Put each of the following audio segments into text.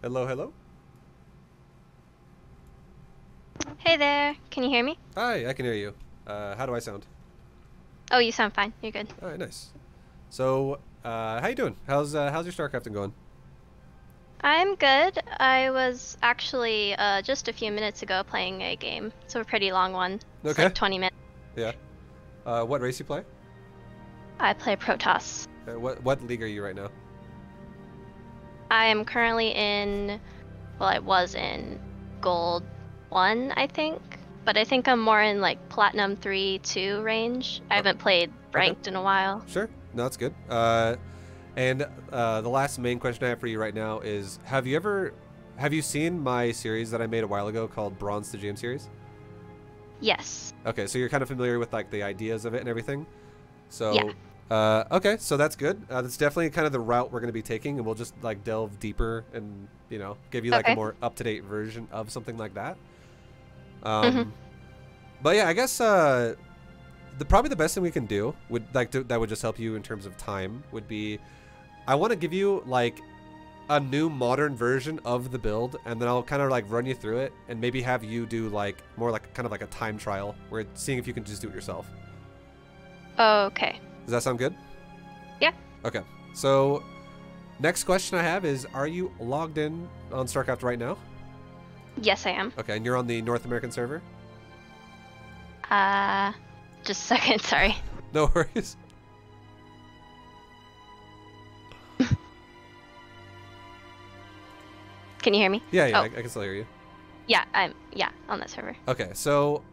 Hello, hello. Hey there, can you hear me? Hi, I can hear you. How do I sound? Oh, you sound fine. You're good. All right, nice. So, how you doing? How's your StarCrafting going? I'm good. I was actually just a few minutes ago playing a game. It's a pretty long one. It's Okay. like 20 minutes. Yeah. What race you play? I play Protoss. What league are you right now? I am currently in, well, I was in Gold 1, I think. But I think I'm more in like Platinum 3, 2 range. I haven't played Okay. ranked in a while. Sure. No, that's good. And the last main question I have for you right now is: have you seen my series that I made a while ago called Bronze to GM series? Yes. Okay, so you're kind of familiar with like the ideas of it and everything. So, Yeah. okay, so that's good. That's definitely kind of the route we're going to be taking, and we'll just like delve deeper and give you like a Okay. more up-to-date version of something like that. Mhm. But yeah, I guess probably the best thing we can do that would just help you in terms of time would be I want to give you like a new modern version of the build, and then I'll kind of like run you through it and maybe have you do like more like kind of like a time trial where seeing if you can just do it yourself. Okay. Does that sound good? Yeah. Okay. So next question I have is, are you logged in on StarCraft right now? Yes, I am. Okay, and you're on the North American server? Uh, just a second. Sorry. No worries. Can you hear me? Yeah, Oh, I can still hear you. yeah. I'm on that server. Okay, so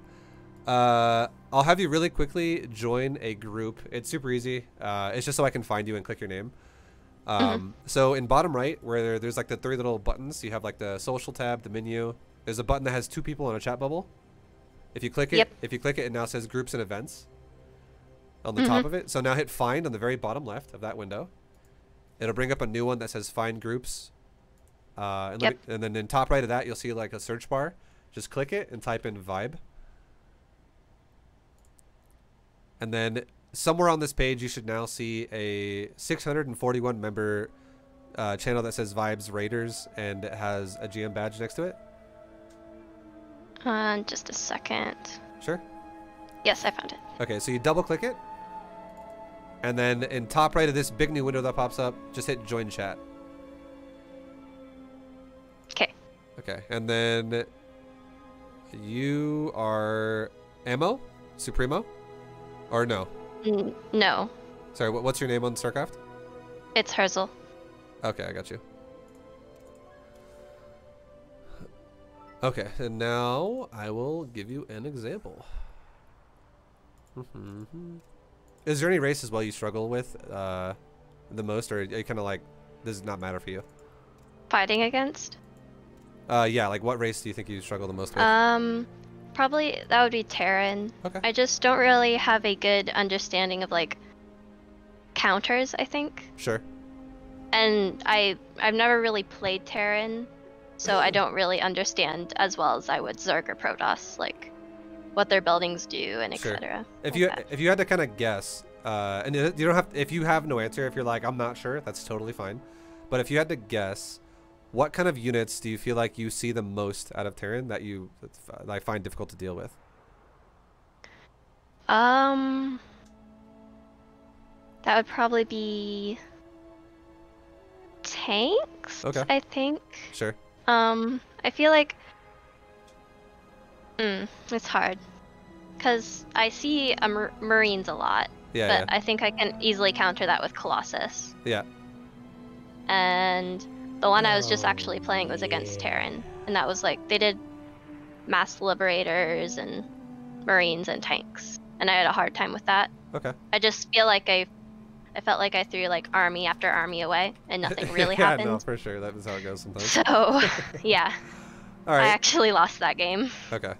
I'll have you really quickly join a group. It's super easy. It's just so I can find you and click your name. So in bottom right, where there's like the three little buttons, you have like the social tab, the menu. There's a button that has two people in a chat bubble. If you click it, it now says groups and events on the top of it. So now hit find on the very bottom left of that window. It'll bring up a new one that says find groups. And then in top right of that, you'll see like a search bar. Just click it and type in ViBE. And then somewhere on this page, you should now see a 641 member channel that says Vibes Raiders, and it has a GM badge next to it. Just a second. Sure. Yes, I found it. Okay, so you double click it. And then in top right of this big new window that pops up, just hit join chat. Okay. Okay, and then you are Ammo? Supremo? Or no? No, Sorry, what's your name on StarCraft? it's Herzl. Okay, I got you. Okay, and now I will give you an example. Is there any race as well you struggle with the most, or are you kind of like, does it not matter for you? Fighting against? Yeah, like what race do you think you struggle the most with? Probably that would be Terran. Okay. I just don't really have a good understanding of like counters, I think. Sure. And I've never really played Terran, so I don't really understand as well as I would Zerg or Protoss, like what their buildings do and Sure. etc. If you had to kind of guess, and you don't have, if you have no answer, if you're like I'm not sure, that's totally fine. But if you had to guess, what kind of units do you feel like you see the most out of Terran that you find difficult to deal with? That would probably be tanks, Okay. I think. Sure. I feel like it's hard because I see Marines a lot, Yeah. but I think I can easily counter that with Colossus. Yeah. And the one I was just actually playing was against Terran, and that was like they did mass liberators and Marines and tanks, and I had a hard time with that. Okay. I just feel like I felt like I threw like army after army away, and nothing really Yeah, happened. no, for sure. That is how it goes sometimes. So, yeah. All right. I actually lost that game. Okay.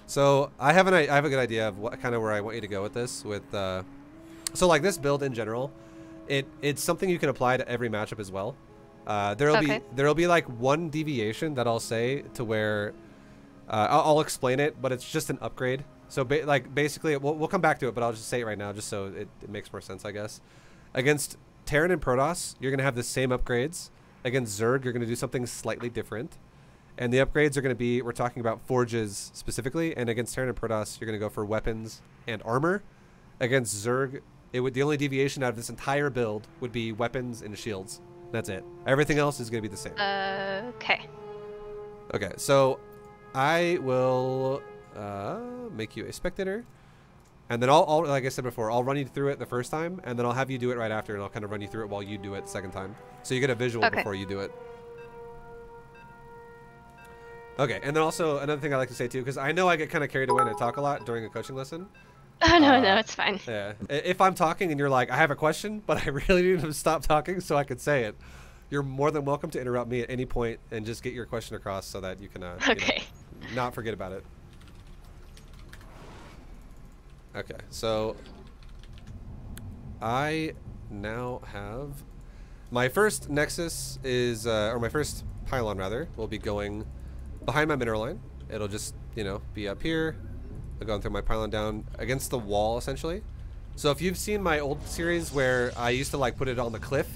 So I have a good idea of what kind of where I want you to go with this. So like this build in general, it's something you can apply to every matchup as well. There'll be like one deviation that I'll say to where I'll explain it, but it's just an upgrade. So basically, we'll come back to it, but I'll just say it right now, just so it makes more sense, I guess. Against Terran and Protoss, you're gonna have the same upgrades, Against Zerg, you're going to do something slightly different. And the upgrades are going to be, we're talking about forges specifically, and against Terran and Protoss, you're going to go for weapons and armor. Against Zerg, the only deviation out of this entire build would be weapons and shields. That's it. Everything else is going to be the same. Okay. Okay, so I will make you a spectator. And then I'll, like I said before, I'll run you through it the first time, and then I'll have you do it right after, and I'll kind of run you through it while you do it the second time. So you get a visual before you do it. Okay, and then also another thing I like to say too, because I know I get kind of carried away and I talk a lot during a coaching lesson. Oh, no, it's fine. Yeah. If I'm talking and you're like, I have a question, but I really need to stop talking so I can say it, you're more than welcome to interrupt me at any point and just get your question across so that you can okay. Not forget about it. Okay, so I now have my first nexus is, or my first pylon rather, will be going behind my mineral line. It'll just, be up here. I'll go through my pylon down against the wall essentially. So if you've seen my old series where I used to like put it on the cliff,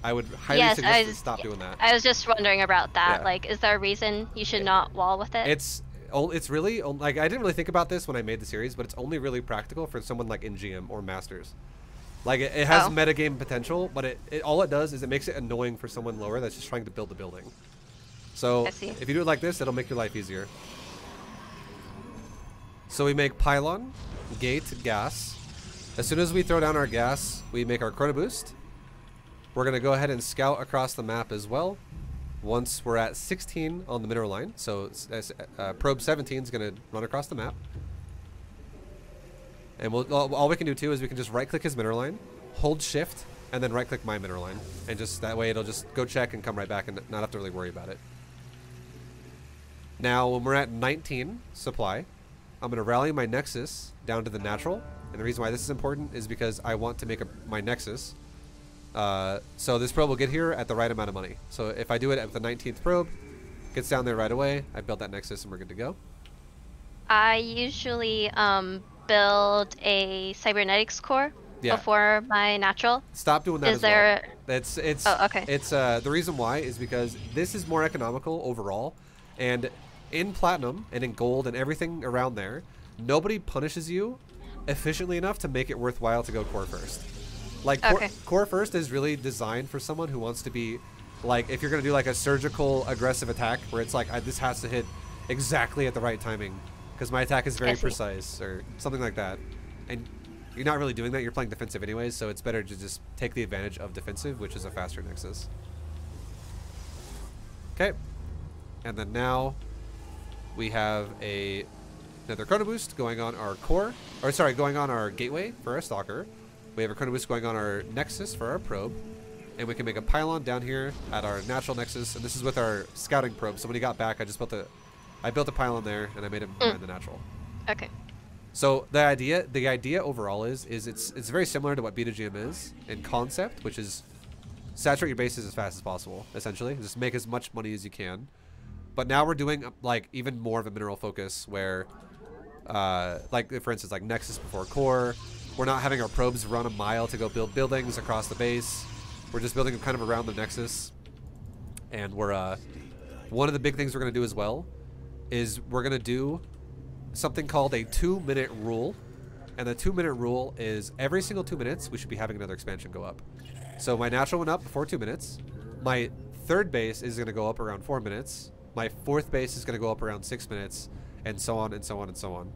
I would highly suggest to stop doing that. I was just wondering about that. Yeah. Like, is there a reason you should not wall with it? It's really, like, I didn't really think about this when I made the series, but it's only really practical for someone like in GM or Masters. Like, it has metagame potential, but all it does is it makes it annoying for someone lower that's just trying to build the building. So if you do it like this, it'll make your life easier. So we make pylon, gate, gas. As soon as we throw down our gas, we make our chrono boost. We're going to go ahead and scout across the map as well. Once we're at 16 on the mineral line, so probe 17 is going to run across the map. And all we can do too is we can just right-click his mineral line, hold shift, and then right-click my mineral line. And just that way it'll just go check and come right back and not have to really worry about it. Now, when we're at 19 supply, I'm going to rally my nexus down to the natural. And the reason why this is important is because I want to make my nexus. So this probe will get here at the right amount of money. So if I do it at the 19th probe, gets down there right away, I build that nexus and we're good to go. I usually build a cybernetics core before my natural. Stop doing that okay. It's the reason why is because this is more economical overall, and in platinum and in gold and everything around there, nobody punishes you efficiently enough to make it worthwhile to go core first. Like, core first is really designed for someone who wants to be, like, if you're going to do, like, a surgical aggressive attack where it's like, this has to hit exactly at the right timing because my attack is very precise or something like that. And you're not really doing that. You're playing defensive anyways, so it's better to just take the advantage of defensive, which is a faster nexus. Okay. And then now we have another chrono boost going on our core, or sorry, going on our gateway for our stalker. We have a chrono boost going on our nexus for our probe, and we can make a pylon down here at our natural nexus, and this is with our scouting probe. So when he got back, I built a pylon there, and I made it behind the natural. Okay. So the idea overall is it's very similar to what B2GM is in concept, which is saturate your bases as fast as possible. Essentially, just make as much money as you can. But now we're doing like even more of a mineral focus, where, like for instance, like nexus before core. We're not having our probes run a mile to go build buildings across the base. We're just building them kind of around the nexus. And we're one of the big things we're going to do as well is we're going to do something called a 2-minute rule. And the 2-minute rule is every single 2 minutes we should be having another expansion go up. So my natural went up before 2 minutes. My third base is going to go up around 4 minutes. My fourth base is going to go up around 6 minutes, and so on and so on and so on.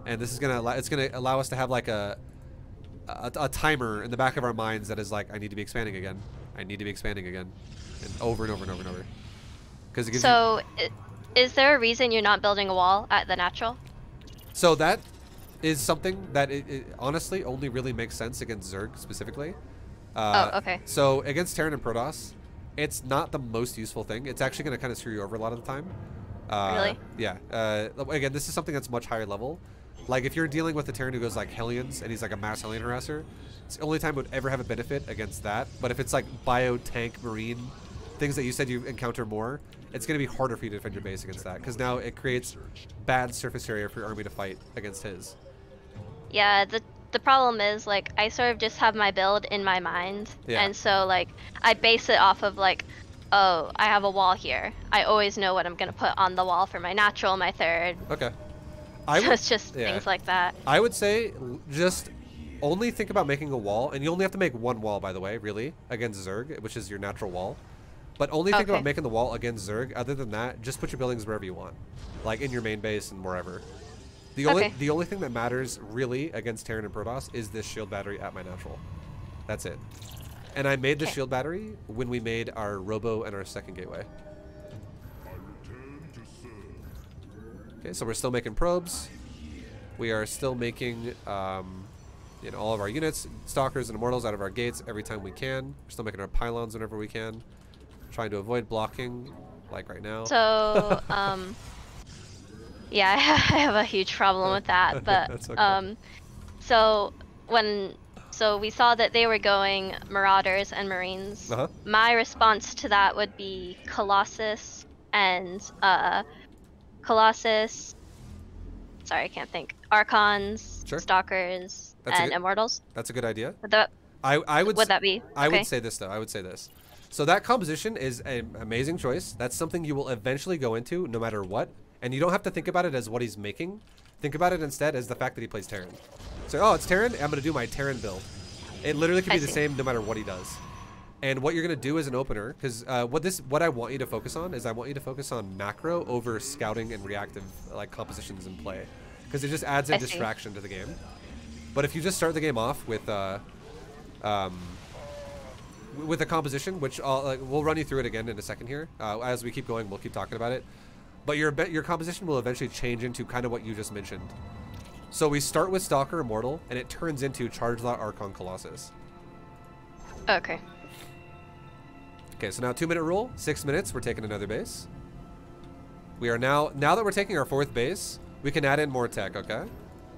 And this is going to allow us to have like a timer in the back of our minds that is like, I need to be expanding again. I need to be expanding again, and over and over and over and over. Because is there a reason you're not building a wall at the natural? So that is something that it honestly only really makes sense against Zerg specifically. Okay. So against Terran and Protoss, it's not the most useful thing. It's actually going to kind of screw you over a lot of the time. Really? Yeah. Again, this is something that's much higher level. Like, if you're dealing with a Terran who goes like Hellions, and he's like a mass Hellion harasser, it's the only time it would ever have a benefit against that. But if it's like bio, tank, marine, things that you said you encounter more, it's going to be harder for you to defend your base against that. Because now it creates bad surface area for your army to fight against his. Yeah, the problem is, like, I sort of just have my build in my mind. Yeah. And so, like, I base it off of, like, oh, I have a wall here. I always know what I'm gonna put on the wall for my natural, my third. Okay. So it's just things like that. I would say just only think about making a wall, and you only have to make one wall, by the way, really, against Zerg, which is your natural wall. But only think about making the wall against Zerg. Other than that, just put your buildings wherever you want, like in your main base and wherever. The only thing that matters really against Terran and Protoss is this shield battery at my natural. That's it. And I made the shield battery when we made our Robo and our second gateway. Okay, so we're still making probes. We are still making all of our units, stalkers and immortals out of our gates every time we can. We're still making our pylons whenever we can. Trying to avoid blocking, like right now. So, yeah, I have a huge problem with that. But That's okay. so we saw that they were going Marauders and Marines. My response to that would be Colossus and Colossus. Sorry, I can't think. Archons, Stalkers, and Immortals. That's a good idea. Would that would be? I would say this though. I would say this. So that composition is an amazing choice. That's something you will eventually go into no matter what. And you don't have to think about it as what he's making. Think about it instead as the fact that he plays Terran. So, oh, it's Terran. I'm going to do my Terran build. It literally could be the same no matter what he does. And what you're going to do as an opener, because what I want you to focus on is I want you to focus on macro over scouting and reactive like compositions in play. Because it just adds a distraction to the game. But if you just start the game off with a composition, which we'll run you through it again in a second here. As we keep going, we'll keep talking about it. But your composition will eventually change into kind of what you just mentioned. So we start with Stalker Immortal, and it turns into Charge Lot Archon Colossus. Okay. Okay, so now 2-minute rule, 6 minutes, we're taking another base. We are now that we're taking our 4th base, we can add in more tech, okay?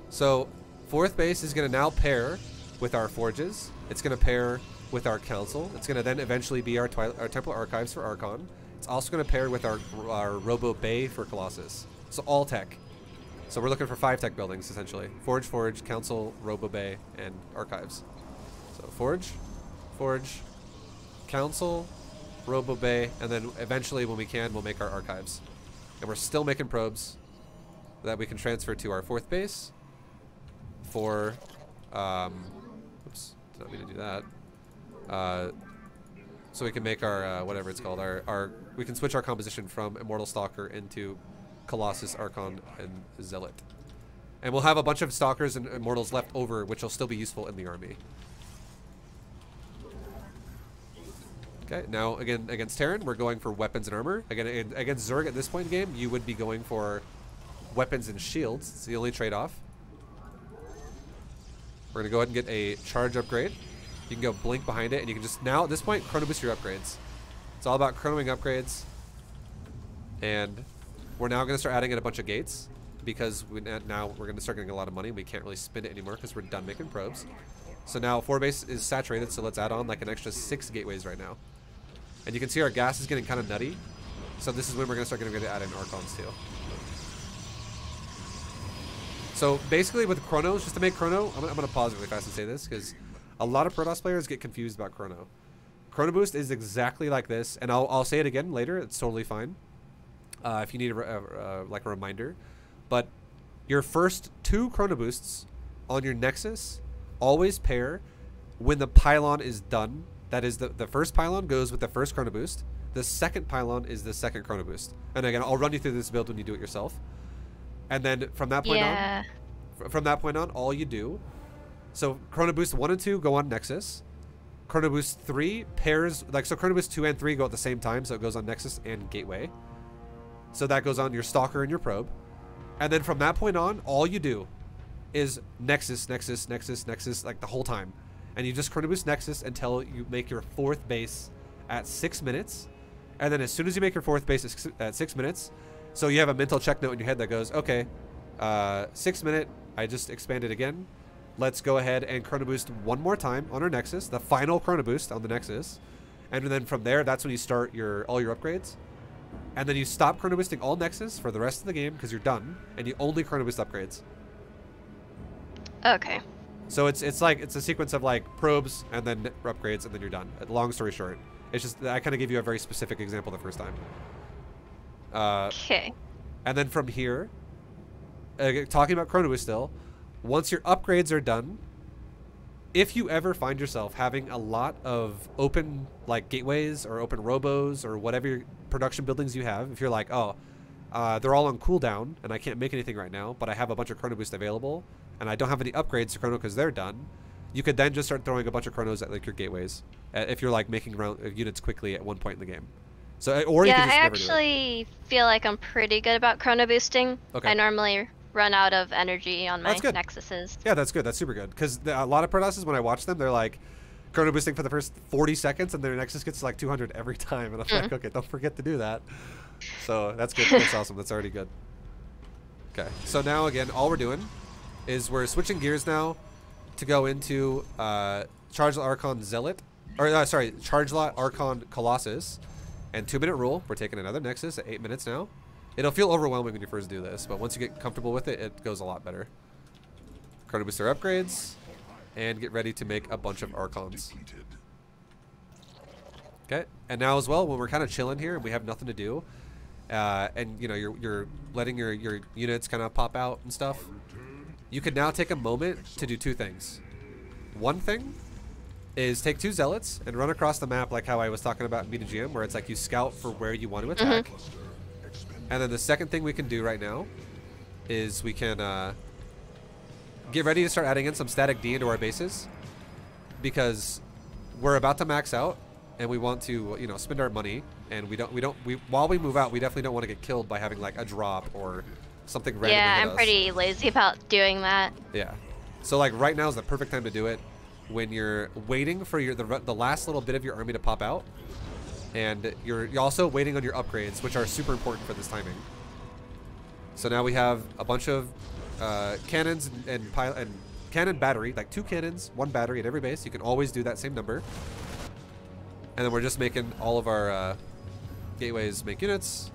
So 4th base is going to now pair with our forges. It's going to pair with our council. It's going to then eventually be our Temple Archives for Archon. It's also going to pair with our Robo Bay for Colossus. So all tech. So we're looking for 5 tech buildings, essentially. Forge, Council, Robo Bay, and Archives. So Forge, Council, Robo Bay, and then eventually when we can, we'll make our Archives. And we're still making probes that we can transfer to our 4th base for, oops, did not mean to do that. So we can make our, whatever it's called, we can switch our composition from Immortal Stalker into Colossus, Archon, and Zealot. And we'll have a bunch of Stalkers and Immortals left over, which will still be useful in the army. Okay, now again, against Terran, we're going for weapons and armor. Again, against Zerg at this point in the game, you would be going for weapons and shields. It's the only trade-off. We're going to go ahead and get a charge upgrade. You can go blink behind it, and you can just, now at this point, chrono boost your upgrades. It's all about chronoing upgrades. And we're now going to start adding in a bunch of gates, because now we're going to start getting a lot of money. We can't really spend it anymore because we're done making probes. So now 4 base is saturated, so let's add on like an extra 6 gateways right now. And you can see our gas is getting kind of nutty. So this is when we're going to start getting ready to add in Archons too. So basically with Chronos, just to make Chrono, I'm going to pause really fast and say this, because a lot of Protoss players get confused about Chrono. Chrono Boost is exactly like this, and I'll say it again later. It's totally fine if you need like a reminder. But your first 2 Chrono Boosts on your Nexus always pair when the pylon is done. That is, the first pylon goes with the first Chrono Boost. The second pylon is the second Chrono Boost. And again, I'll run you through this build when you do it yourself. And then from that point on, all you do. So Chrono Boost 1 and 2 go on Nexus. Chrono Boost 3 pairs, so Chrono Boost 2 and 3 go at the same time, so it goes on Nexus and Gateway. So that goes on your Stalker and your Probe. And then from that point on, all you do is Nexus, like the whole time. And you just Chrono Boost Nexus until you make your 4th base at 6 minutes. And then as soon as you make your 4th base at 6 minutes, so you have a mental check note in your head that goes, okay, 6 minute, I just expanded again. Let's go ahead and Chrono Boost 1 more time on our Nexus, the final Chrono Boost on the Nexus. And then from there, that's when you start all your upgrades. And then you stop Chrono Boosting all Nexus for the rest of the game because you're done, and you only Chrono Boost upgrades. Okay. So it's a sequence of like probes and then upgrades, and then you're done. Long story short. It's just I kind of gave you a very specific example the first time. Okay. And then from here, talking about Chrono Boost still, once your upgrades are done, if you ever find yourself having a lot of open like gateways or open robos or whatever production buildings you have, if you're like, oh, they're all on cooldown and I can't make anything right now, but I have a bunch of Chrono Boost available and I don't have any upgrades to Chrono because they're done, you could then just start throwing a bunch of Chronos at like your gateways if you're like making units quickly at one point in the game. So, or you Yeah, can just I never do it. actually feel like I'm pretty good about chrono boosting. Okay. I normally run out of energy on my That's good. nexuses. Yeah, that's good. That's super good. Because a lot of Protosses, when I watch them, they're like chrono boosting for the first 40 seconds, and their Nexus gets to like 200 every time. And I'm like, okay, don't forget to do that. So that's good. That's awesome. That's already good. Okay. So now, again, all we're doing is we're switching gears now to go into Charge Lot Archon Zealot. Or, sorry, Charge Lot Archon Colossus. And 2-minute rule. We're taking another Nexus at 8 minutes now. It'll feel overwhelming when you first do this, but once you get comfortable with it, it goes a lot better. Chrono Booster upgrades, and get ready to make a bunch of Archons. Okay, and now as well, when we're kind of chilling here and we have nothing to do, and you know you're letting your units kind of pop out and stuff, you can now take a moment to do two things. One thing is take 2 Zealots and run across the map like how I was talking about in B2GM, where it's like you scout for where you want to attack. And then the second thing we can do right now is we can get ready to start adding in some static D into our bases, because we're about to max out and we want to, you know, spend our money, and while we move out, we definitely don't want to get killed by having like a drop or something random. Yeah, I'm pretty lazy about doing that. Yeah. So like right now is the perfect time to do it, when you're waiting for the last little bit of your army to pop out, and you're also waiting on your upgrades, which are super important for this timing. So now we have a bunch of cannons and cannon battery, like 2 cannons, 1 battery at every base. You can always do that same number. And then we're just making all of our gateways make units,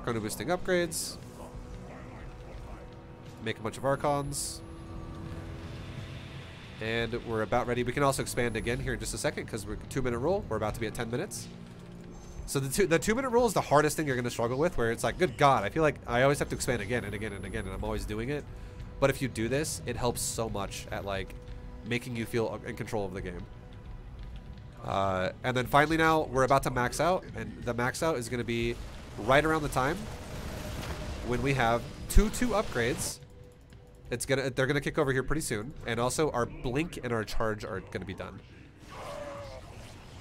chrono boosting upgrades, make a bunch of Archons. And we're about ready. We can also expand again here in just a second, because we're 2-minute rule. We're about to be at 10 minutes. So the 2-minute rule is the hardest thing you're going to struggle with, where it's like, good God, I feel like I always have to expand again and again and again, and I'm always doing it. But if you do this, it helps so much at like making you feel in control of the game. And then finally now, we're about to max out, and the max out is going to be right around the time when we have 2 upgrades. They're gonna kick over here pretty soon, and also our blink and our charge are gonna be done.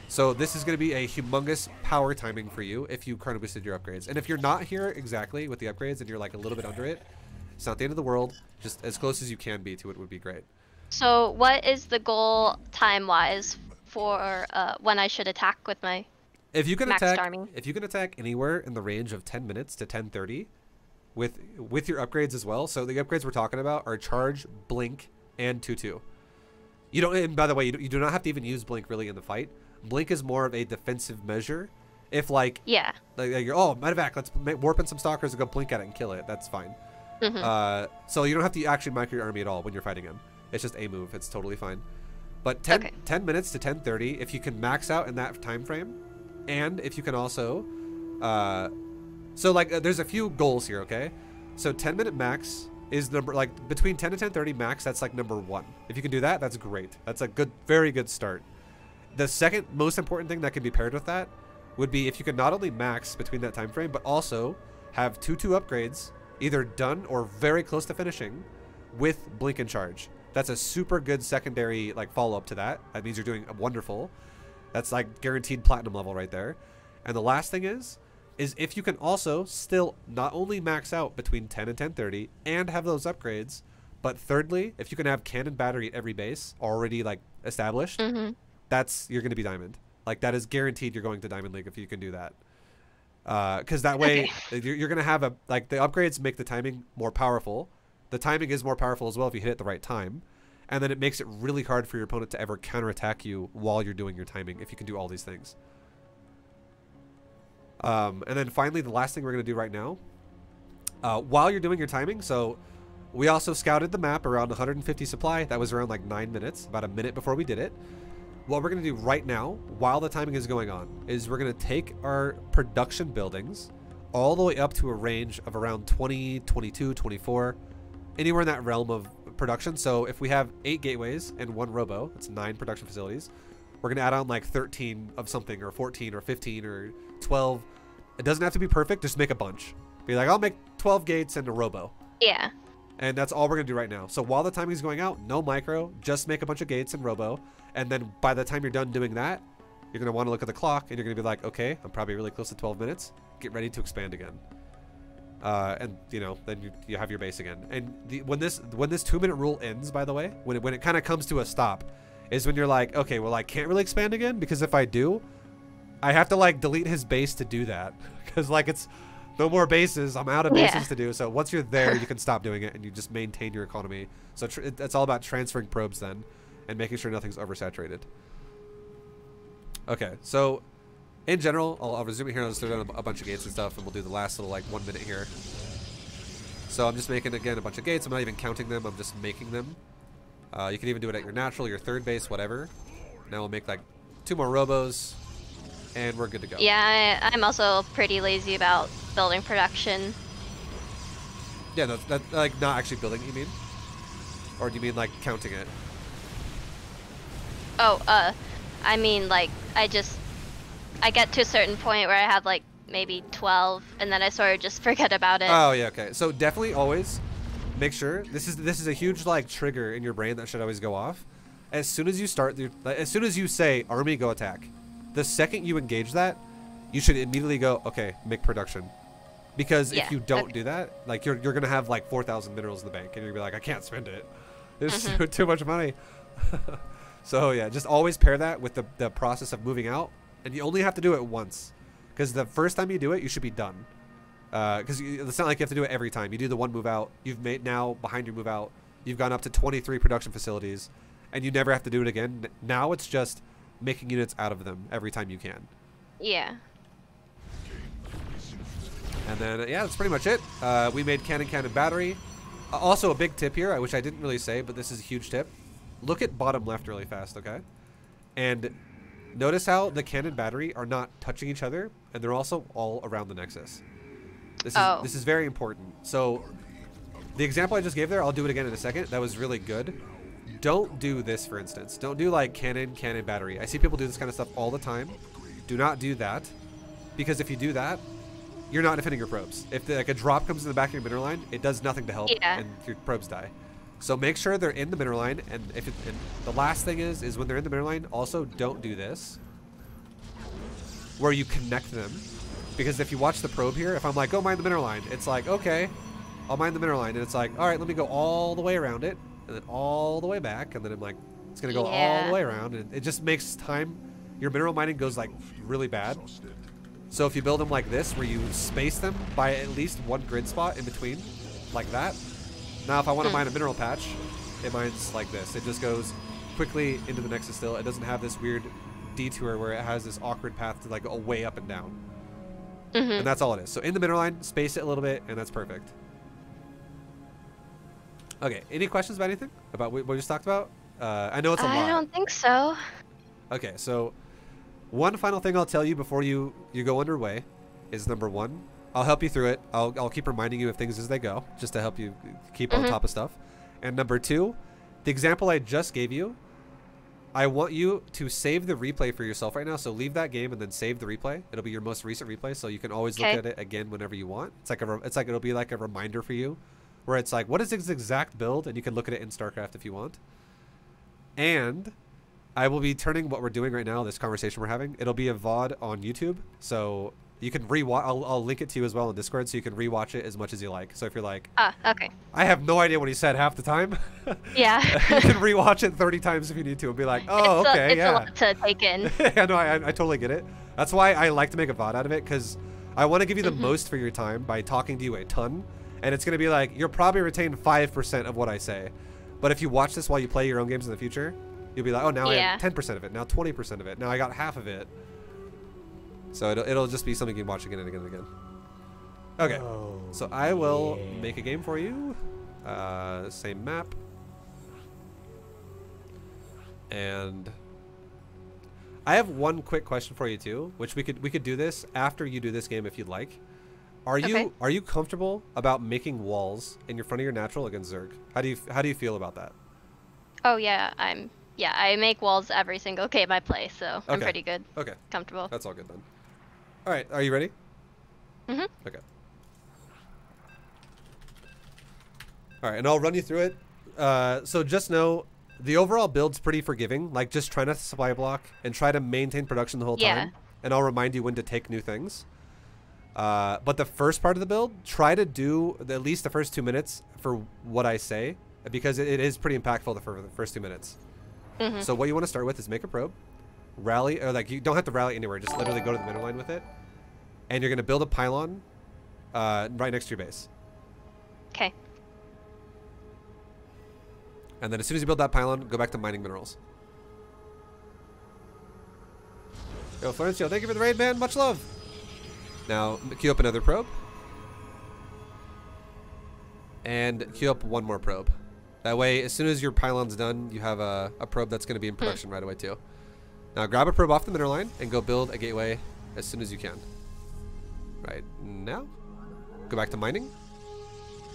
So this is gonna be a humongous power timing for you if you chrono boosted your upgrades. And if you're not here exactly with the upgrades and you're like a little bit under it, it's not the end of the world. Just as close as you can be to it would be great. So what is the goal time-wise for when I should attack with my If you can maxed army? if you can attack anywhere in the range of 10 minutes to 10:30. With your upgrades as well. So the upgrades we're talking about are charge, blink, and 2/2. You don't. And by the way, you do not have to even use blink really in the fight. Blink is more of a defensive measure. If like Yeah. like you're medevac, let's warp in some stalkers and go blink at it and kill it. That's fine. So you don't have to actually micro your army at all when you're fighting him. It's just a move. It's totally fine. But 10 minutes to 10:30, if you can max out in that time frame, and if you can also so like there's a few goals here, okay? So 10-minute max is like between 10 to 10:30 max, that's like number 1. If you can do that, that's great. That's a very good start. The second most important thing that can be paired with that would be if you can not only max between that time frame, but also have 2 upgrades either done or very close to finishing with blink and charge. That's a super good secondary like follow-up to that. That means you're doing wonderful. That's like guaranteed platinum level right there. And the last thing is if you can also still not only max out between 10 and 10:30 and have those upgrades, but thirdly, if you can have cannon battery at every base already like established, you're going to be diamond. Like that is guaranteed you're going to Diamond League if you can do that. Because that way you're going to have the upgrades make the timing more powerful. The timing is more powerful as well if you hit it at the right time. And then it makes it really hard for your opponent to ever counterattack you while you're doing your timing if you can do all these things. And then finally, the last thing we're going to do right now, while you're doing your timing, so we also scouted the map around 150 supply. That was around like 9 minutes, about a minute before we did it. what we're going to do right now, while the timing is going on, is we're going to take our production buildings all the way up to a range of around 20, 22, 24, anywhere in that realm of production. So if we have 8 gateways and 1 robo, that's 9 production facilities. We're going to add on like 13 of something, or 14 or 15 or 12. It doesn't have to be perfect. Just make a bunch. Be like, I'll make 12 gates and a robo. Yeah. And that's all we're going to do right now. So while the timing is going out, no micro, just make a bunch of gates and robo. And then by the time you're done doing that, you're going to want to look at the clock and you're going to be like, okay, I'm probably really close to 12 minutes. Get ready to expand again. And you know, then you have your base again. And when this 2-minute rule ends, by the way, when it kind of comes to a stop, is when you're like, okay, well, I can't really expand again, because if I do, I have to like delete his base to do that, because like it's no more bases. I'm out of bases to do. So once you're there, you can stop doing it and you just maintain your economy. So it's all about transferring probes then and making sure nothing's oversaturated. Okay, so in general, I'll resume it here. I'll just throw down a bunch of gates and stuff, and we'll do the last little like 1 minute here. So I'm just making, again, a bunch of gates. I'm not even counting them. I'm just making them. You can even do it at your natural, your third base, whatever. Now we'll make like 2 more robos, and we're good to go. Yeah, I'm also pretty lazy about building production. Yeah, no, that, like not actually building, you mean? Or do you mean like counting it? Oh, I mean like I get to a certain point where I have like maybe 12, and then I sort of just forget about it. Oh yeah, okay. So definitely always make sure this is a huge like trigger in your brain that should always go off. As soon as you start, as soon as you say army go attack, the second you engage that, you should immediately go, okay, make production. Because if you don't do that, like you're gonna have like 4,000 minerals in the bank, and you're gonna be like, I can't spend it. It's too much money. So yeah, just always pair that with the process of moving out, and you only have to do it once, because the first time you do it, you should be done. Because it's not like you have to do it every time. You do the one move out. You've made now behind your move out. You've gone up to 23 production facilities, and you never have to do it again. Now it's just making units out of them every time you can. Yeah. And then yeah, that's pretty much it. We made cannon battery. Also a big tip here, which I didn't really say, but this is a huge tip. Look at bottom left really fast, okay? And notice how the cannon battery are not touching each other, and they're also all around the nexus. This is very important. So the example I just gave there, I'll do it again in a second. That was really good. Don't do this, for instance. Don't do like cannon battery. I see people do this kind of stuff all the time. Do not do that, because if you do that, you're not defending your probes. If like a drop comes in the back of your mineral line, it does nothing to help, and your probes die. So make sure they're in the mineral line, and and the last thing is when they're in the mineral line, also don't do this, where you connect them, because if you watch the probe here, if I'm like, go mine the mineral line, it's like, okay, I'll mine the mineral line, and it's like, all right, let me go all the way around it, and then all the way back, and then I'm like, it's gonna go all the way around, and it just makes time. Your mineral mining goes like really bad. So if you build them like this, where you space them by at least 1 grid spot in between, like that. Now, if I want to mine a mineral patch, it mines like this. It just goes quickly into the nexus still. It doesn't have this weird detour where it has this awkward path to like go way up and down. And that's all it is. So in the mineral line, space it a little bit, and that's perfect. Okay, any questions about anything? About what we just talked about? I know it's a lot. I don't think so. Okay, so one final thing I'll tell you before you go underway is number 1, I'll help you through it. I'll keep reminding you of things as they go, just to help you keep on top of stuff. And number 2, the example I just gave you, I want you to save the replay for yourself right now. So leave that game and then save the replay. It'll be your most recent replay, so you can always look at it again whenever you want. It's like it'll be like a reminder for you, where it's like, what is this exact build, and you can look at it in StarCraft if you want. And I will be turning what we're doing right now, this conversation we're having, it'll be a VOD on YouTube, so you can rewatch. I'll link it to you as well in Discord, so you can rewatch it as much as you like. So if you're like, okay, I have no idea what he said half the time, yeah, you can rewatch it 30 times if you need to, and be like, oh, okay, it's a lot to take in. Yeah, no, I totally get it. That's why I like to make a VOD out of it, because I want to give you the most for your time by talking to you a ton, and it's gonna be like, you'll probably retain 5% of what I say, but if you watch this while you play your own games in the future, you'll be like, oh, now I have 10% of it, now 20% of it, now I got half of it. So it'll just be something you can watch again and again and again. Okay, so I will make a game for you. Same map. And I have one quick question for you too, which we could do this after you do this game if you'd like. Are you comfortable about making walls in your front of your natural against Zerg? How do you feel about that? Oh yeah, I make walls every single game I play, so I'm pretty good. Okay. Comfortable. That's all good then. All right, are you ready? Mhm. Okay. All right, and I'll run you through it. So just know the overall build's pretty forgiving. Like, just try not to supply block and try to maintain production the whole time. And I'll remind you when to take new things. But the first part of the build, try to do at least the first 2 minutes for what I say, because it is pretty impactful for the first 2 minutes. So what you want to start with is make a probe, rally, or like you don't have to rally anywhere. Just literally go to the middle line with it, and you're gonna build a pylon right next to your base. Okay. And then as soon as you build that pylon, go back to mining minerals. Yo, Florencio, thank you for the raid, man. Much love. Now, queue up another probe. And queue up one more probe. That way, as soon as your pylon's done, you have a probe that's going to be in production right away, too. Now, grab a probe off the mineral line and go build a gateway as soon as you can. Right now. Go back to mining.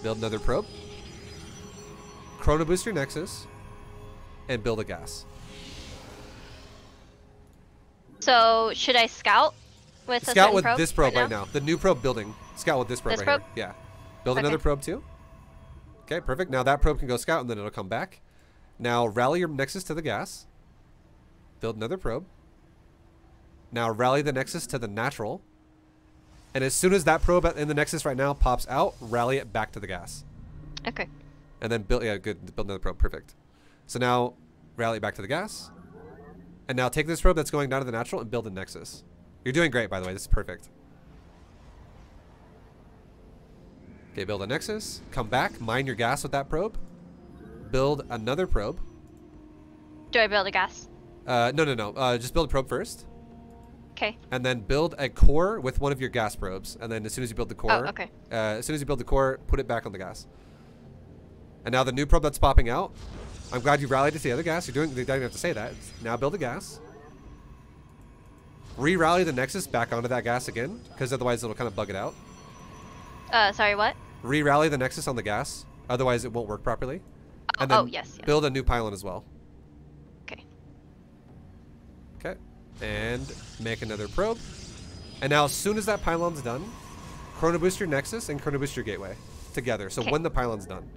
Build another probe. Chrono boost your nexus. And build a gas. So, should I scout with Scout with probe this probe right right now. The new probe building. Scout with this probe this right probe? here. Yeah. Build another probe too. Okay, perfect. Now that probe can go scout and then it'll come back. Now rally your nexus to the gas. Build another probe. Now rally the nexus to the natural. And as soon as that probe in the nexus right now pops out, rally it back to the gas. Okay. And then build, yeah, good. Build another probe. Perfect. So now rally it back to the gas. And now take this probe that's going down to the natural and build a nexus. You're doing great, by the way. This is perfect. Okay, build a nexus. Come back. Mine your gas with that probe. Build another probe. Do I build a gas? No. Just build a probe first. Okay. And then build a core with one of your gas probes. And then as soon as you build the core, as soon as you build the core, put it back on the gas. And now the new probe that's popping out. I'm glad you rallied it to the other gas. You don't even have to say that. Now build a gas. Re-rally the nexus back onto that gas again, because otherwise it'll kind of bug it out. Sorry, what? Re-rally the nexus on the gas, otherwise it won't work properly. And then yes. Build a new pylon as well. Okay. Okay. And make another probe. And now as soon as that pylon's done, chrono boost your nexus and chrono boost your gateway together. So when the pylon's done.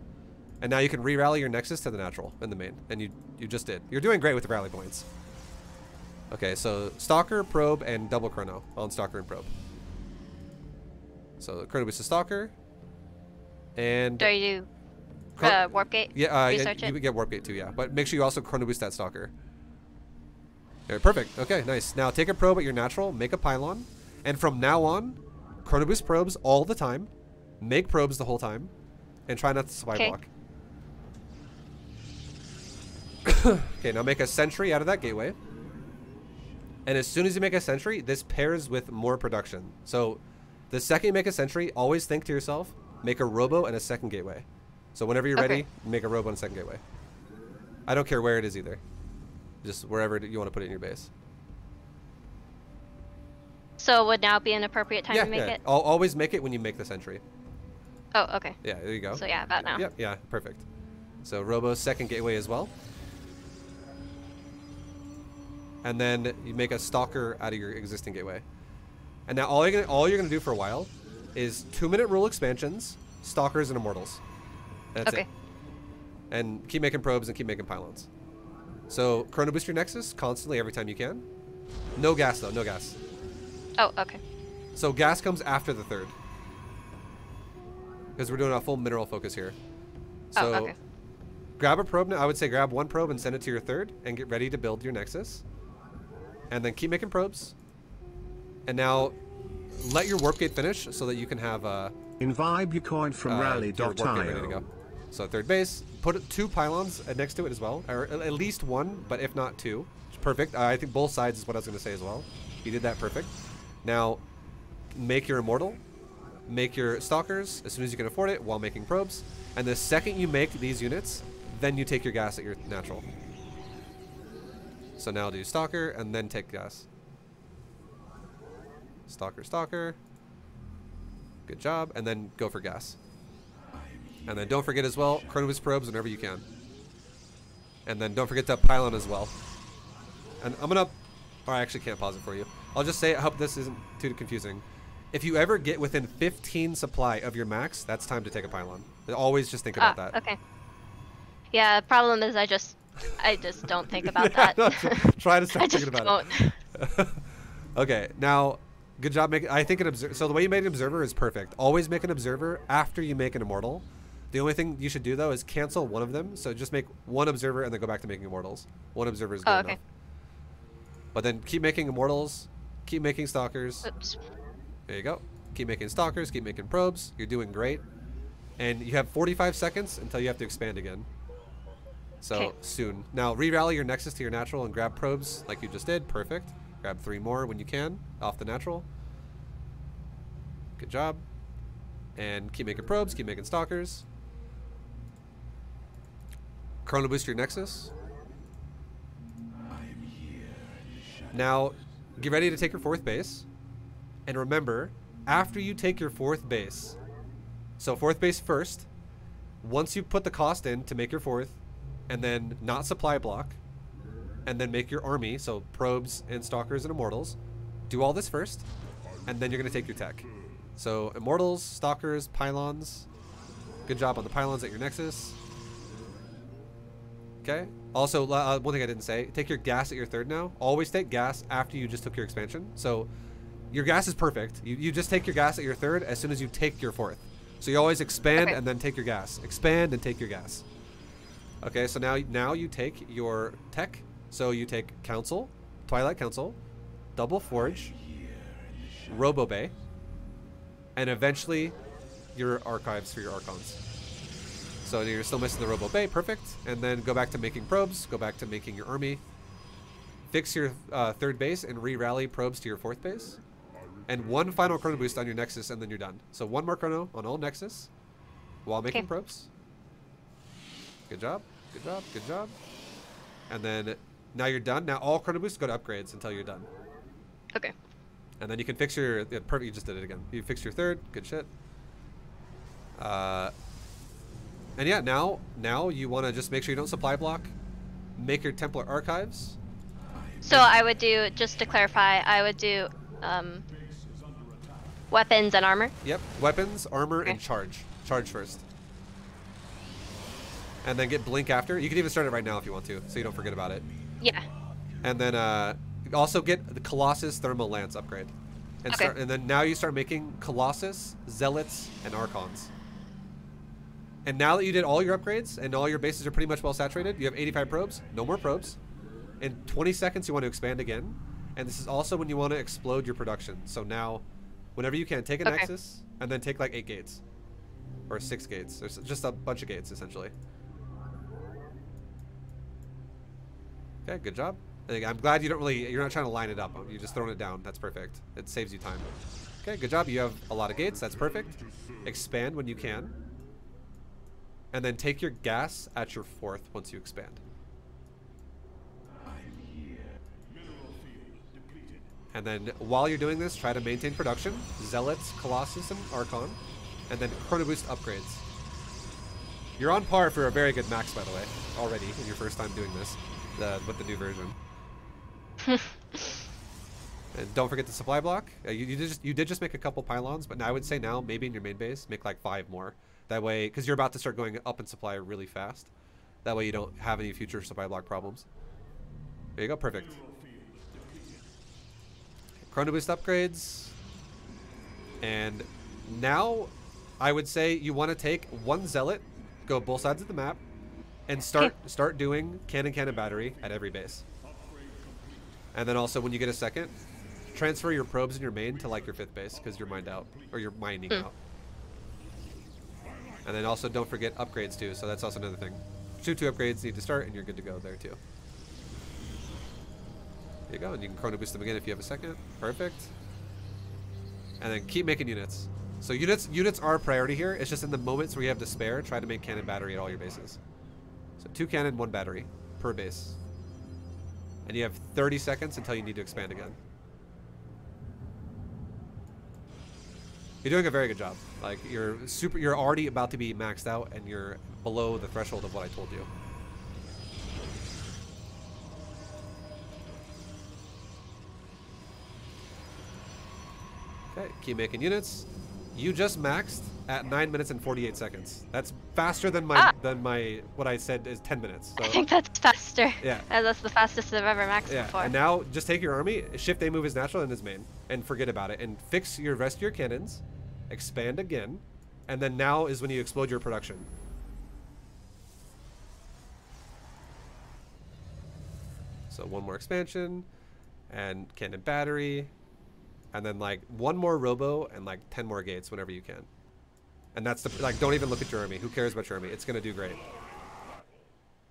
And now you can re-rally your nexus to the natural in the main. And you just did. You're doing great with the rally points. Okay, so Stalker, Probe, and double Chrono on Stalker and Probe. So Chrono boost to Stalker. And do you do Warp Gate? Yeah, research you get Warp Gate too, yeah. But make sure you also Chrono boost that Stalker. Okay, perfect. Okay, nice. Now take a probe at your natural, make a pylon. And from now on, Chrono boost probes all the time. Make probes the whole time. And try not to supply block. Okay, now make a sentry out of that gateway. And as soon as you make a sentry, this pairs with more production. So the second you make a sentry, always think to yourself, make a robo and a second gateway. So whenever you're ready, make a robo and a second gateway. I don't care where it is either. Just wherever you want to put it in your base. So would now be an appropriate time to make it? I'll always make it when you make the sentry. Oh, okay. Yeah, there you go. So yeah, about now. Yep, yeah, perfect. So robo second gateway as well. And then you make a stalker out of your existing gateway. And now all you're gonna do for a while is 2-minute rule expansions, stalkers, and immortals. That's it. And keep making probes and keep making pylons. So chrono boost your nexus constantly every time you can. No gas though, no gas. Oh, okay. So gas comes after the third. Because we're doing a full mineral focus here. So grab a probe now. I would say grab one probe and send it to your third and get ready to build your nexus. And then keep making probes. And now let your warp gate finish so that you can have in ViBE you coined from rally.io. So third base, put 2 pylons next to it as well, or at least 1, but if not 2. Perfect. I think both sides is what I was going to say as well. You did that perfect. Now make your immortal, make your stalkers as soon as you can afford it while making probes. And the second you make these units, then you take your gas at your natural. So now do Stalker and then take gas. Stalker, Stalker. Good job. And then go for gas. And then don't forget as well, Chronoboost probes whenever you can. And then don't forget to pylon as well. And I'm gonna, or I actually can't pause it for you. I'll just say, I hope this isn't too confusing. If you ever get within 15 supply of your max, that's time to take a pylon. Always just think about that. Okay. Yeah, the problem is I just don't think about that. Try to start thinking about it. Okay, now, good job making. I think so the way you make an observer is perfect. Always make an observer after you make an immortal. The only thing you should do though is cancel one of them. So just make one observer and then go back to making immortals. One observer is good enough. But then keep making immortals. Keep making stalkers. Oops. There you go. Keep making stalkers. Keep making probes. You're doing great. And you have 45 seconds until you have to expand again. So soon. Now re-rally your nexus to your natural and grab probes like you just did. Perfect. Grab 3 more when you can off the natural. Good job. And keep making probes. Keep making stalkers. Chrono boost your nexus. Now get ready to take your 4th base. And remember, after you take your 4th base, so 4th base first, once you put the cost in to make your 4th, and then not supply block, and then make your army, so probes and stalkers and immortals, do all this first, and then you're going to take your tech. So immortals, stalkers, pylons. Good job on the pylons at your nexus. Okay. Also, one thing I didn't say, take your gas at your 3rd now. Always take gas after you just took your expansion. So your gas is perfect. You just take your gas at your 3rd as soon as you take your 4th. So you always expand and then take your gas. Expand and take your gas. Okay, so now you take your tech. So you take Council, Twilight Council, Double Forge, Robo Bay, and eventually your archives for your Archons. So you're still missing the Robo Bay, perfect. And then go back to making probes, go back to making your army. Fix your 3rd base and re-rally probes to your 4th base. And 1 final chrono boost on your nexus, and then you're done. So 1 more chrono on all nexus while making probes. Good job, good job, good job. And then now you're done. Now all chrono boosts go to upgrades until you're done. Okay. And then you can fix your, perfect, you just did it again. You fixed your 3rd, good shit. And yeah, now you want to just make sure you don't supply block. Make your Templar archives. So I would do, just to clarify, I would do weapons and armor? Yep, weapons, armor, and charge. Charge first. And then get blink after. You can even start it right now if you want to, so you don't forget about it. Yeah. And then also get the Colossus Thermal Lance upgrade. And and then now you start making Colossus, Zealots, and Archons. And now that you did all your upgrades and all your bases are pretty much well saturated, you have 85 probes, no more probes. In 20 seconds you want to expand again. And this is also when you want to explode your production. So now, whenever you can, take a Nexus and then take like 8 gates. Or 6 gates. There's just a bunch of gates essentially. Okay, good job. I'm glad you're not trying to line it up. You're just throwing it down. That's perfect. It saves you time. Okay, good job. You have a lot of gates. That's perfect. Expand when you can. And then take your gas at your 4th once you expand. And then while you're doing this, try to maintain production. Zealots, Colossus, and Archon. And then Chrono Boost upgrades. You're on par for a very good max, by the way, already in your first time doing this with the new version. And don't forget the supply block. You did just make a couple pylons, but now I would say now maybe in your main base make like 5 more. That way, because you're about to start going up in supply really fast. That way you don't have any future supply block problems. There you go, perfect. Chrono Boost upgrades. And now I would say you want to take 1 Zealot, go both sides of the map, and start doing cannon battery at every base. And then also when you get a second, transfer your probes in your main to like your 5th base because you're mined out, or you're mining out. And then also don't forget upgrades too, so that's also another thing. 2 upgrades need to start and you're good to go there too. There you go, and you can chrono boost them again if you have a second. Perfect. And then keep making units. So units are a priority here. It's just in the moments where you have to spare, try to make cannon battery at all your bases. So 2 cannon, 1 battery per base. And you have 30 seconds until you need to expand again. You're doing a very good job. Like, you're already about to be maxed out, and you're below the threshold of what I told you. Okay, keep making units. You just maxed at 9 minutes and 48 seconds. That's faster than my what I said is 10 minutes. So. I think that's faster. Yeah. That's the fastest I've ever maxed before. And now just take your army, shift A move is natural and is main, and forget about it. And fix your rest of your cannons, expand again, and then now is when you explode your production. So one more expansion, and cannon battery, and then like one more robo and like 10 more gates whenever you can. And that's the, like, don't even look at your army. Who cares about your army? It's gonna do great.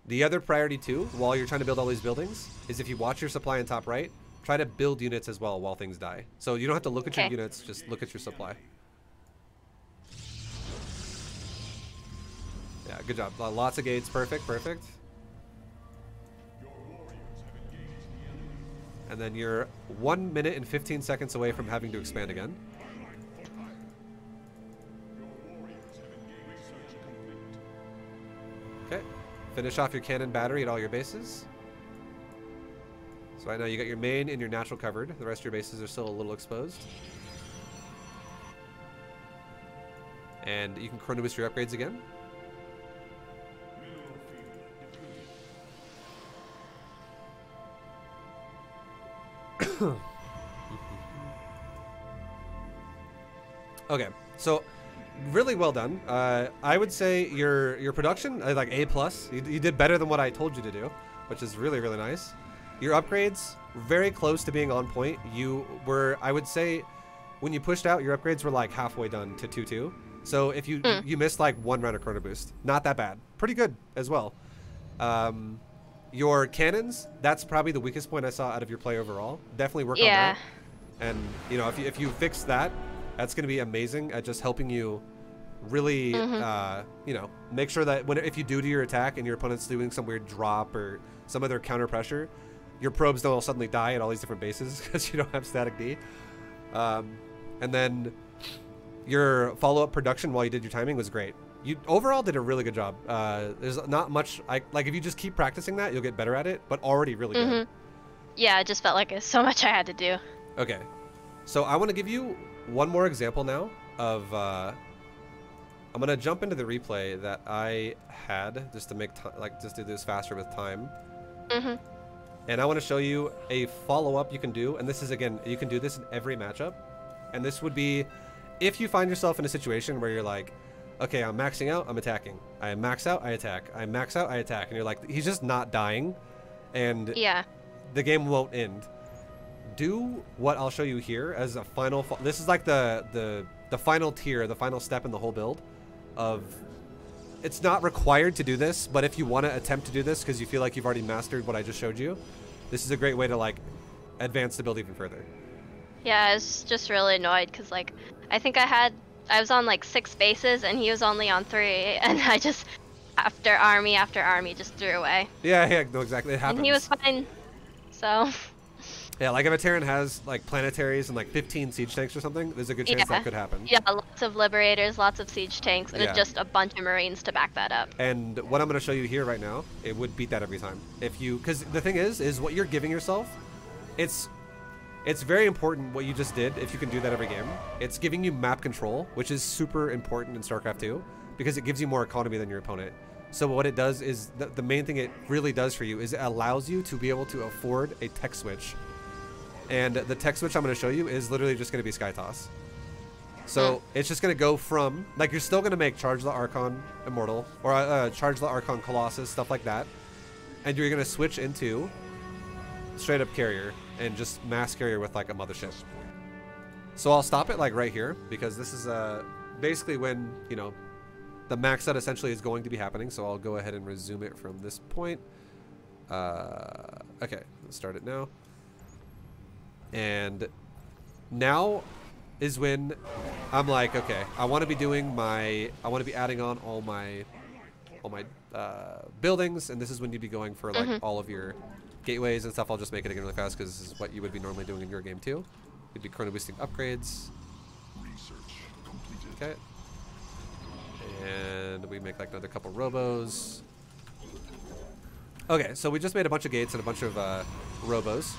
The other priority too, while you're trying to build all these buildings, is if you watch your supply in top right, try to build units as well while things die. So you don't have to look at your units, just look at your supply. Yeah, good job. Lots of gates, perfect, perfect. And then you're 1 minute and 15 seconds away from having to expand again. Okay, finish off your cannon battery at all your bases. So right now you got your main and your natural covered. The rest of your bases are still a little exposed. And you can chrono boost your upgrades again. Okay, so really well done. I would say your production, like A+. You did better than what I told you to do, which is really, really nice. Your upgrades, very close to being on point. You were, I would say, when you pushed out, your upgrades were like halfway done to 2-2. So if you you missed like 1 round of chrono boost, not that bad. Pretty good as well. Your cannons, that's probably the weakest point I saw out of your play overall. Definitely work on that. And you know, if you fix that, that's going to be amazing at just helping you really, you know, make sure that if you do your attack and your opponent's doing some weird drop or some other counter pressure, your probes don't all suddenly die at all these different bases because you don't have static D. And then your follow-up production while you did your timing was great. You overall did a really good job. There's not much, like if you just keep practicing that, you'll get better at it, but already really good. Yeah, I just felt like there's so much I had to do. Okay. So I want to give you one more example now of, I'm going to jump into the replay that I had just to make just do this faster with time. And I want to show you a follow-up you can do. And this is, again, you can do this in every matchup. And this would be if you find yourself in a situation where you're like, okay, I'm maxing out, I'm attacking. I max out, I attack. I max out, I attack. And you're like, he's just not dying. And the game won't end. Do what I'll show you here as a final... This is like the final tier, the final step in the whole build of... It's not required to do this, but if you want to attempt to do this because you feel like you've already mastered what I just showed you, this is a great way to like advance the build even further. Yeah, I was just really annoyed because like I think I was on like 6 bases and he was only on 3, and I just after army just threw away. Yeah, no, exactly. It happens. And he was fine. So. Yeah, like if a Terran has like planetaries and like 15 siege tanks or something, there's a good chance that could happen. Yeah, lots of liberators, lots of siege tanks, and just a bunch of marines to back that up. And what I'm going to show you here right now, it would beat that every time. If you, because the thing is what you're giving yourself, it's very important what you just did. If you can do that every game, it's giving you map control, which is super important in StarCraft 2 because it gives you more economy than your opponent. So what it does is the main thing it really does for you is it allows you to be able to afford a tech switch. And the tech switch I'm going to show you is literally just going to be Sky Toss. So it's just going to go from, like, you're still going to make Charge the Archon Immortal, or Charge the Archon Colossus, stuff like that. And you're going to switch into straight up carrier and just mass carrier with like a mothership. So I'll stop it like right here because this is basically when, you know, the max out essentially is going to be happening. So I'll go ahead and resume it from this point. Okay, let's start it now. And now is when I'm like, okay, I want to be doing I want to be adding on all my buildings, and this is when you'd be going for like all of your gateways and stuff, I'll just make it again really fast because this is what you would be normally doing in your game too. You'd be chrono boosting upgrades. Okay. And we make like another couple robos. Okay, so we just made a bunch of gates and a bunch of robos.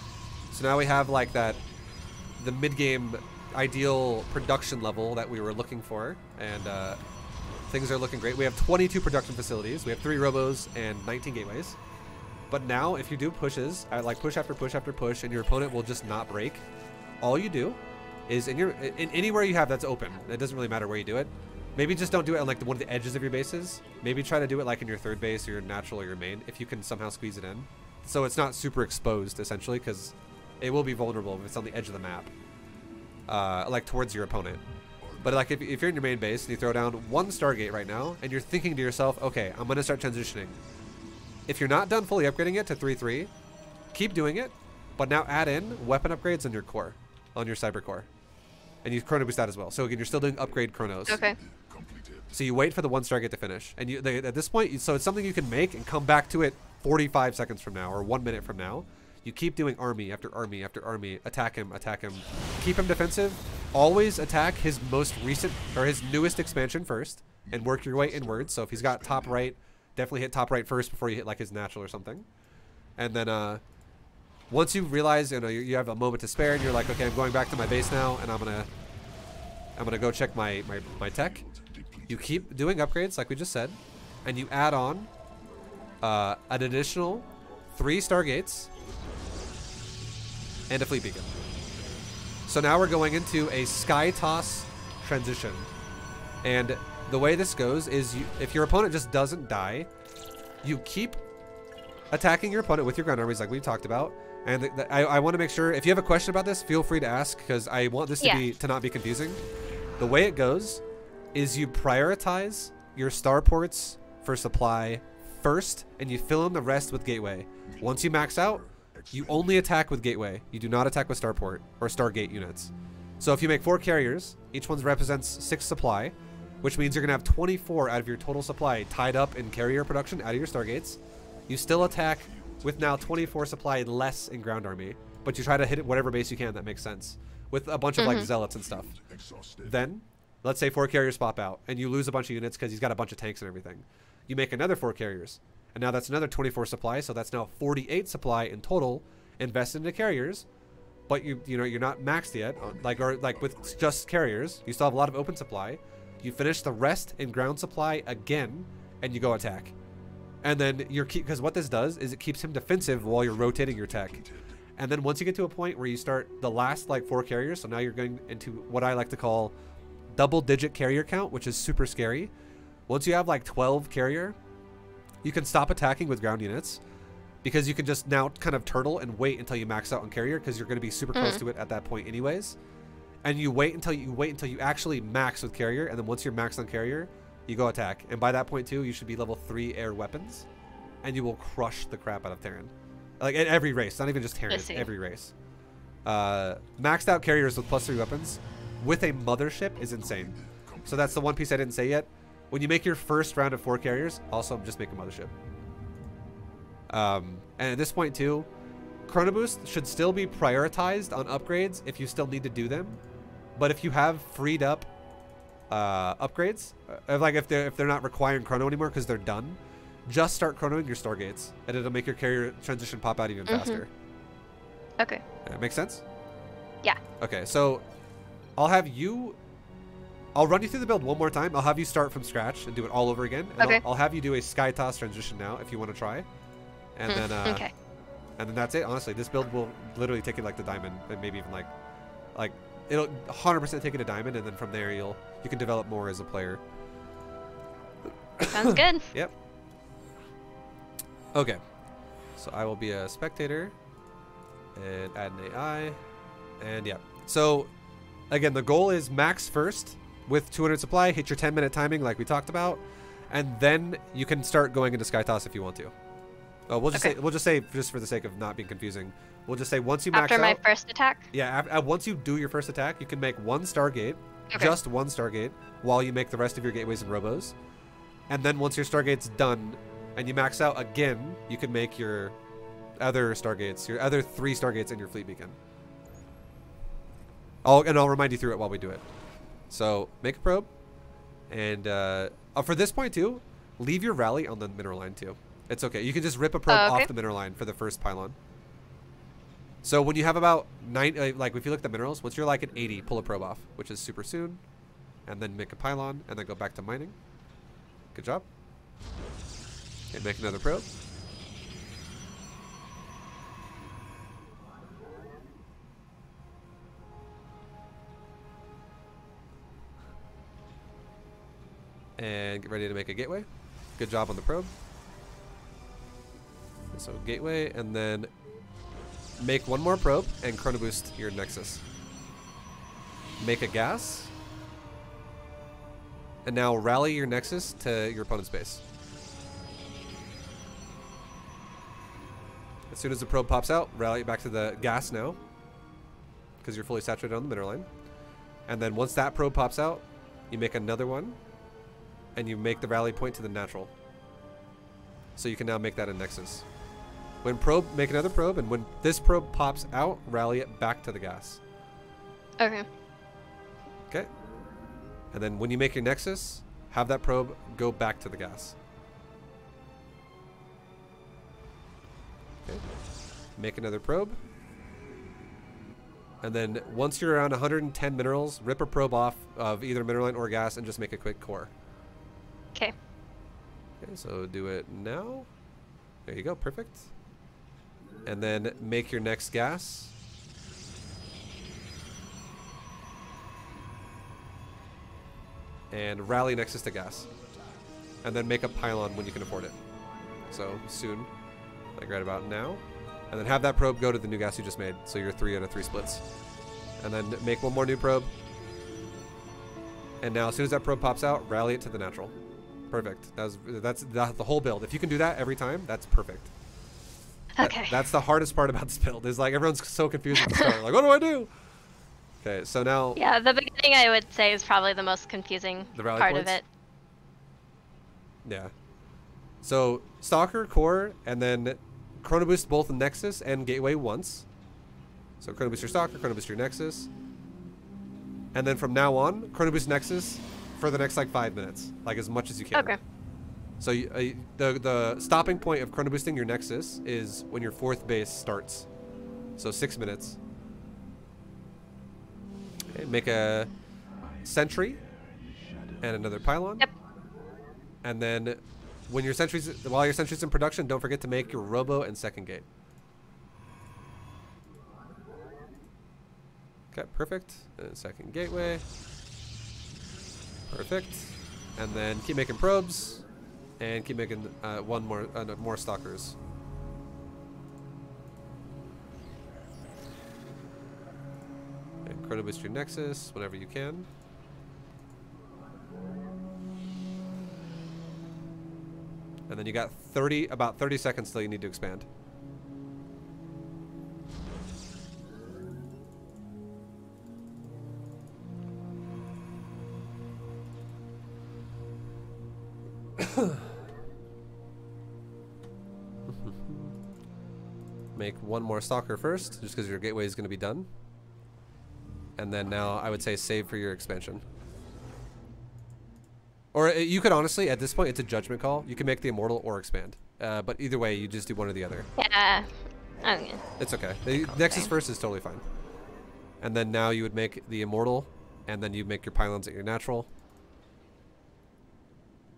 So now we have like the mid-game ideal production level that we were looking for, and things are looking great. We have 22 production facilities. We have 3 robos and 19 gateways. But now, if you do pushes, like push after push after push, and your opponent will just not break, all you do is in anywhere you have that's open. It doesn't really matter where you do it. Maybe just don't do it on like one of the edges of your bases. Maybe try to do it like in your third base or your natural or your main, if you can somehow squeeze it in. So it's not super exposed, essentially, because it will be vulnerable if it's on the edge of the map, like towards your opponent. But like if you're in your main base and you throw down 1 Stargate right now, and you're thinking to yourself, okay, I'm going to start transitioning. If you're not done fully upgrading it to 3-3, keep doing it, but now add in weapon upgrades on your core, on your cyber core. And you chrono boost that as well. So again, you're still doing upgrade chronos. Okay. So you wait for the 1 Stargate to finish. And at this point, so it's something you can make and come back to it 45 seconds from now or 1 minute from now. You keep doing army after army after army. Attack him, attack him. Keep him defensive. Always attack his most recent or his newest expansion first and work your way inwards. So if he's got top right, definitely hit top right first before you hit like his natural or something. And then once you realize, you know, you have a moment to spare and you're like, okay, I'm going back to my base now and I'm gonna go check my tech. You keep doing upgrades like we just said, and you add on an additional 3 Stargates and a fleet beacon. So now we're going into a sky toss transition. And the way this goes is if your opponent just doesn't die, you keep attacking your opponent with your ground armies like we talked about. And I want to make sure, if you have a question about this, feel free to ask, because I want this to not be confusing. The way it goes is you prioritize your starports for supply first, and you fill in the rest with gateway. Once you max out, you only attack with gateway. You do not attack with starport or stargate units. So if you make 4 carriers, each one represents 6 supply, which means you're going to have 24 out of your total supply tied up in carrier production out of your stargates. You still attack with now 24 supply less in ground army, but you try to hit whatever base you can that makes sense with a bunch of like zealots and stuff. Then let's say 4 carriers pop out and you lose a bunch of units because he's got a bunch of tanks and everything. You make another 4 carriers, and now that's another 24 supply, so that's now 48 supply in total invested into carriers. But you know, you're not maxed yet, like with just carriers. You still have a lot of open supply. You finish the rest in ground supply again, and you go attack. And then because what this does is it keeps him defensive while you're rotating your tech. And then once you get to a point where you start the last like 4 carriers, so now you're going into what I like to call double-digit carrier count, which is super scary. Once you have like 12 carrier, you can stop attacking with ground units, because you can just now kind of turtle and wait until you max out on carrier, because you're going to be super close to it at that point anyways. And you wait until you actually max with carrier, and then once you're maxed on carrier, you go attack. And by that point too, you should be level 3 air weapons, and you will crush the crap out of Terran. Like at every race, not even just Terran, it's every race. Maxed out carriers with +3 weapons with a mothership is insane. So that's the one piece I didn't say yet. When you make your first round of 4 carriers, also just make a mothership. And at this point too, Chrono Boost should still be prioritized on upgrades if you still need to do them. But if you have freed up upgrades, like if they're not requiring Chrono anymore because they're done, just start chronoing your Stargates, and it'll make your carrier transition pop out even faster. Okay. Make sense? Yeah. Okay, so I'll run you through the build one more time. I'll have you start from scratch and do it all over again. And I'll have you do a Sky Toss transition now if you want to try. And then and then that's it. Honestly, this build will literally take it like the diamond, and maybe even like it'll 100% take it to diamond, and then from there you can develop more as a player. Sounds good. Yep. Okay. So I will be a spectator and add an AI, and yeah. So again, the goal is max first with 200 supply, hit your 10-minute timing like we talked about, and then you can start going into Sky Toss if you want to. We'll just say just for the sake of not being confusing, we'll just say once you max out. After my first attack? Yeah, once you do your first attack, you can make 1 Stargate, just 1 Stargate, while you make the rest of your gateways and robos. And then once your Stargate's done and you max out again, you can make your other stargates, your other 3 stargates in your fleet beacon. And I'll remind you through it while we do it. So make a probe, and for this point too, leave your rally on the mineral line too. It's okay. You can just rip a probe off the mineral line for the first pylon. So when you have about 9, like if you look at the minerals, once you're like at 80, pull a probe off, which is super soon, and then make a pylon, and then go back to mining. Good job. And make another probe. And get ready to make a gateway. Good job on the probe. So gateway, and then make one more probe and chrono boost your nexus. Make a gas. And now rally your nexus to your opponent's base. As soon as the probe pops out, rally it back to the gas now, because you're fully saturated on the mineral line. And then once that probe pops out, you make another one, and you make the rally point to the natural. So you can now make that a nexus. When probe, make another probe, and when this probe pops out, rally it back to the gas. Okay. Okay. And then when you make your nexus, have that probe go back to the gas. Okay. Make another probe. And then once you're around 110 minerals, rip a probe off of either mineral line or gas and just make a quick core. Okay. Okay, so do it now. There you go, perfect. And then make your next gas. And rally nexus to gas. And then make a pylon when you can afford it. So soon, like right about now. And then have that probe go to the new gas you just made. So you're 3 out of 3 splits. And then make one more new probe. And now as soon as that probe pops out, rally it to the natural. Perfect. That's the whole build. If you can do that every time, that's perfect. Okay. That's the hardest part about this build. Is like everyone's so confused at the start. Like, what do I do? Okay, so now. Yeah, the beginning I would say is probably the most confusing part of it. Yeah. So Stalker, Core, and then Chrono Boost both Nexus and Gateway once. So Chrono Boost your Stalker, Chrono Boost your Nexus. And then from now on, Chrono Boost Nexus for the next like 5 minutes. Like as much as you can. Okay. So the stopping point of Chrono Boosting your Nexus is when your 4th base starts. So 6 minutes. Okay, make a sentry and another pylon. Yep. And then when your sentries, while your sentry's in production, don't forget to make your robo and second gate. Okay, perfect. And second gateway. Perfect. And then keep making probes, and keep making more stalkers. And chrono boost your nexus whenever you can. And then you got about 30 seconds till you need to expand. Make one more stalker first, just because your gateway is going to be done. And then now I would say save for your expansion. Or you could honestly, at this point, it's a judgment call. You can make the immortal or expand. But either way, you just do one or the other. Yeah. Okay. It's okay. The Nexus first is totally fine. And then now you would make the immortal, and then you make your pylons at your natural.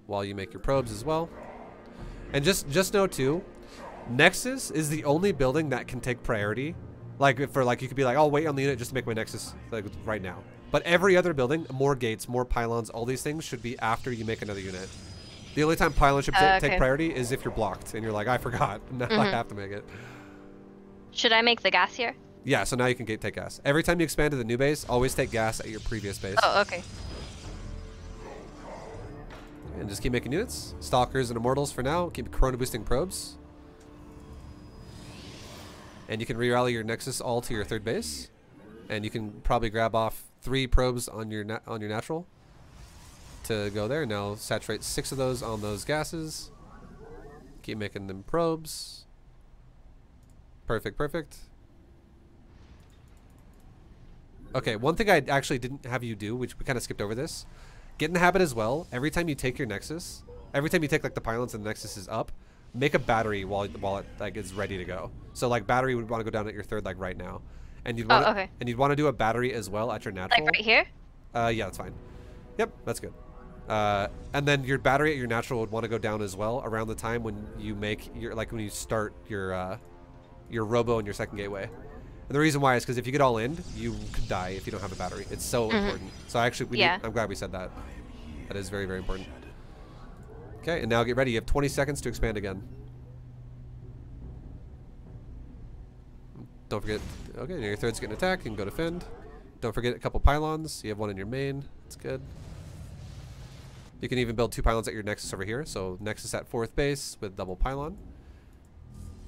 While you make your probes as well. And just know too, Nexus is the only building that can take priority. Like for like you could be like, I'll wait on the unit just to make my Nexus like right now. But every other building, more gates, more pylons, all these things should be after you make another unit. The only time pylons should take priority is if you're blocked and you're like, I forgot. Now I have to make it. Should I make the gas here? Yeah, so now you can take gas. Every time you expand to the new base, always take gas at your previous base. Oh, okay. And just keep making units. Stalkers and Immortals for now. Keep chrono boosting probes. And you can re-rally your Nexus all to your 3rd base. And you can probably grab off 3 probes on your natural to go there. Now saturate 6 of those on those gases. Keep making them probes. Perfect, perfect. Okay, one thing I actually didn't have you do, which we kind of skipped over this. Get in the habit as well. Every time you take your Nexus, every time you take like the pylons and the Nexus is up, make a battery while it like is ready to go. So like battery would want to go down at your third like right now, and you'd want okay. and you'd want to do a battery as well at your natural. Like right here? Yeah, that's fine. Yep, that's good. And then your battery at your natural would want to go down as well around the time when you make your when you start your robo and your second gateway. And the reason why is because if you get all in, you could die if you don't have a battery. It's so important. So actually, I'm glad we said that. That is very, very important. Okay, and now get ready. You have 20 seconds to expand again. Don't forget. Okay, your third's getting attacked. You can go defend. Don't forget a couple pylons. You have one in your main. That's good. You can even build 2 pylons at your Nexus over here. So Nexus at 4th base with double pylon.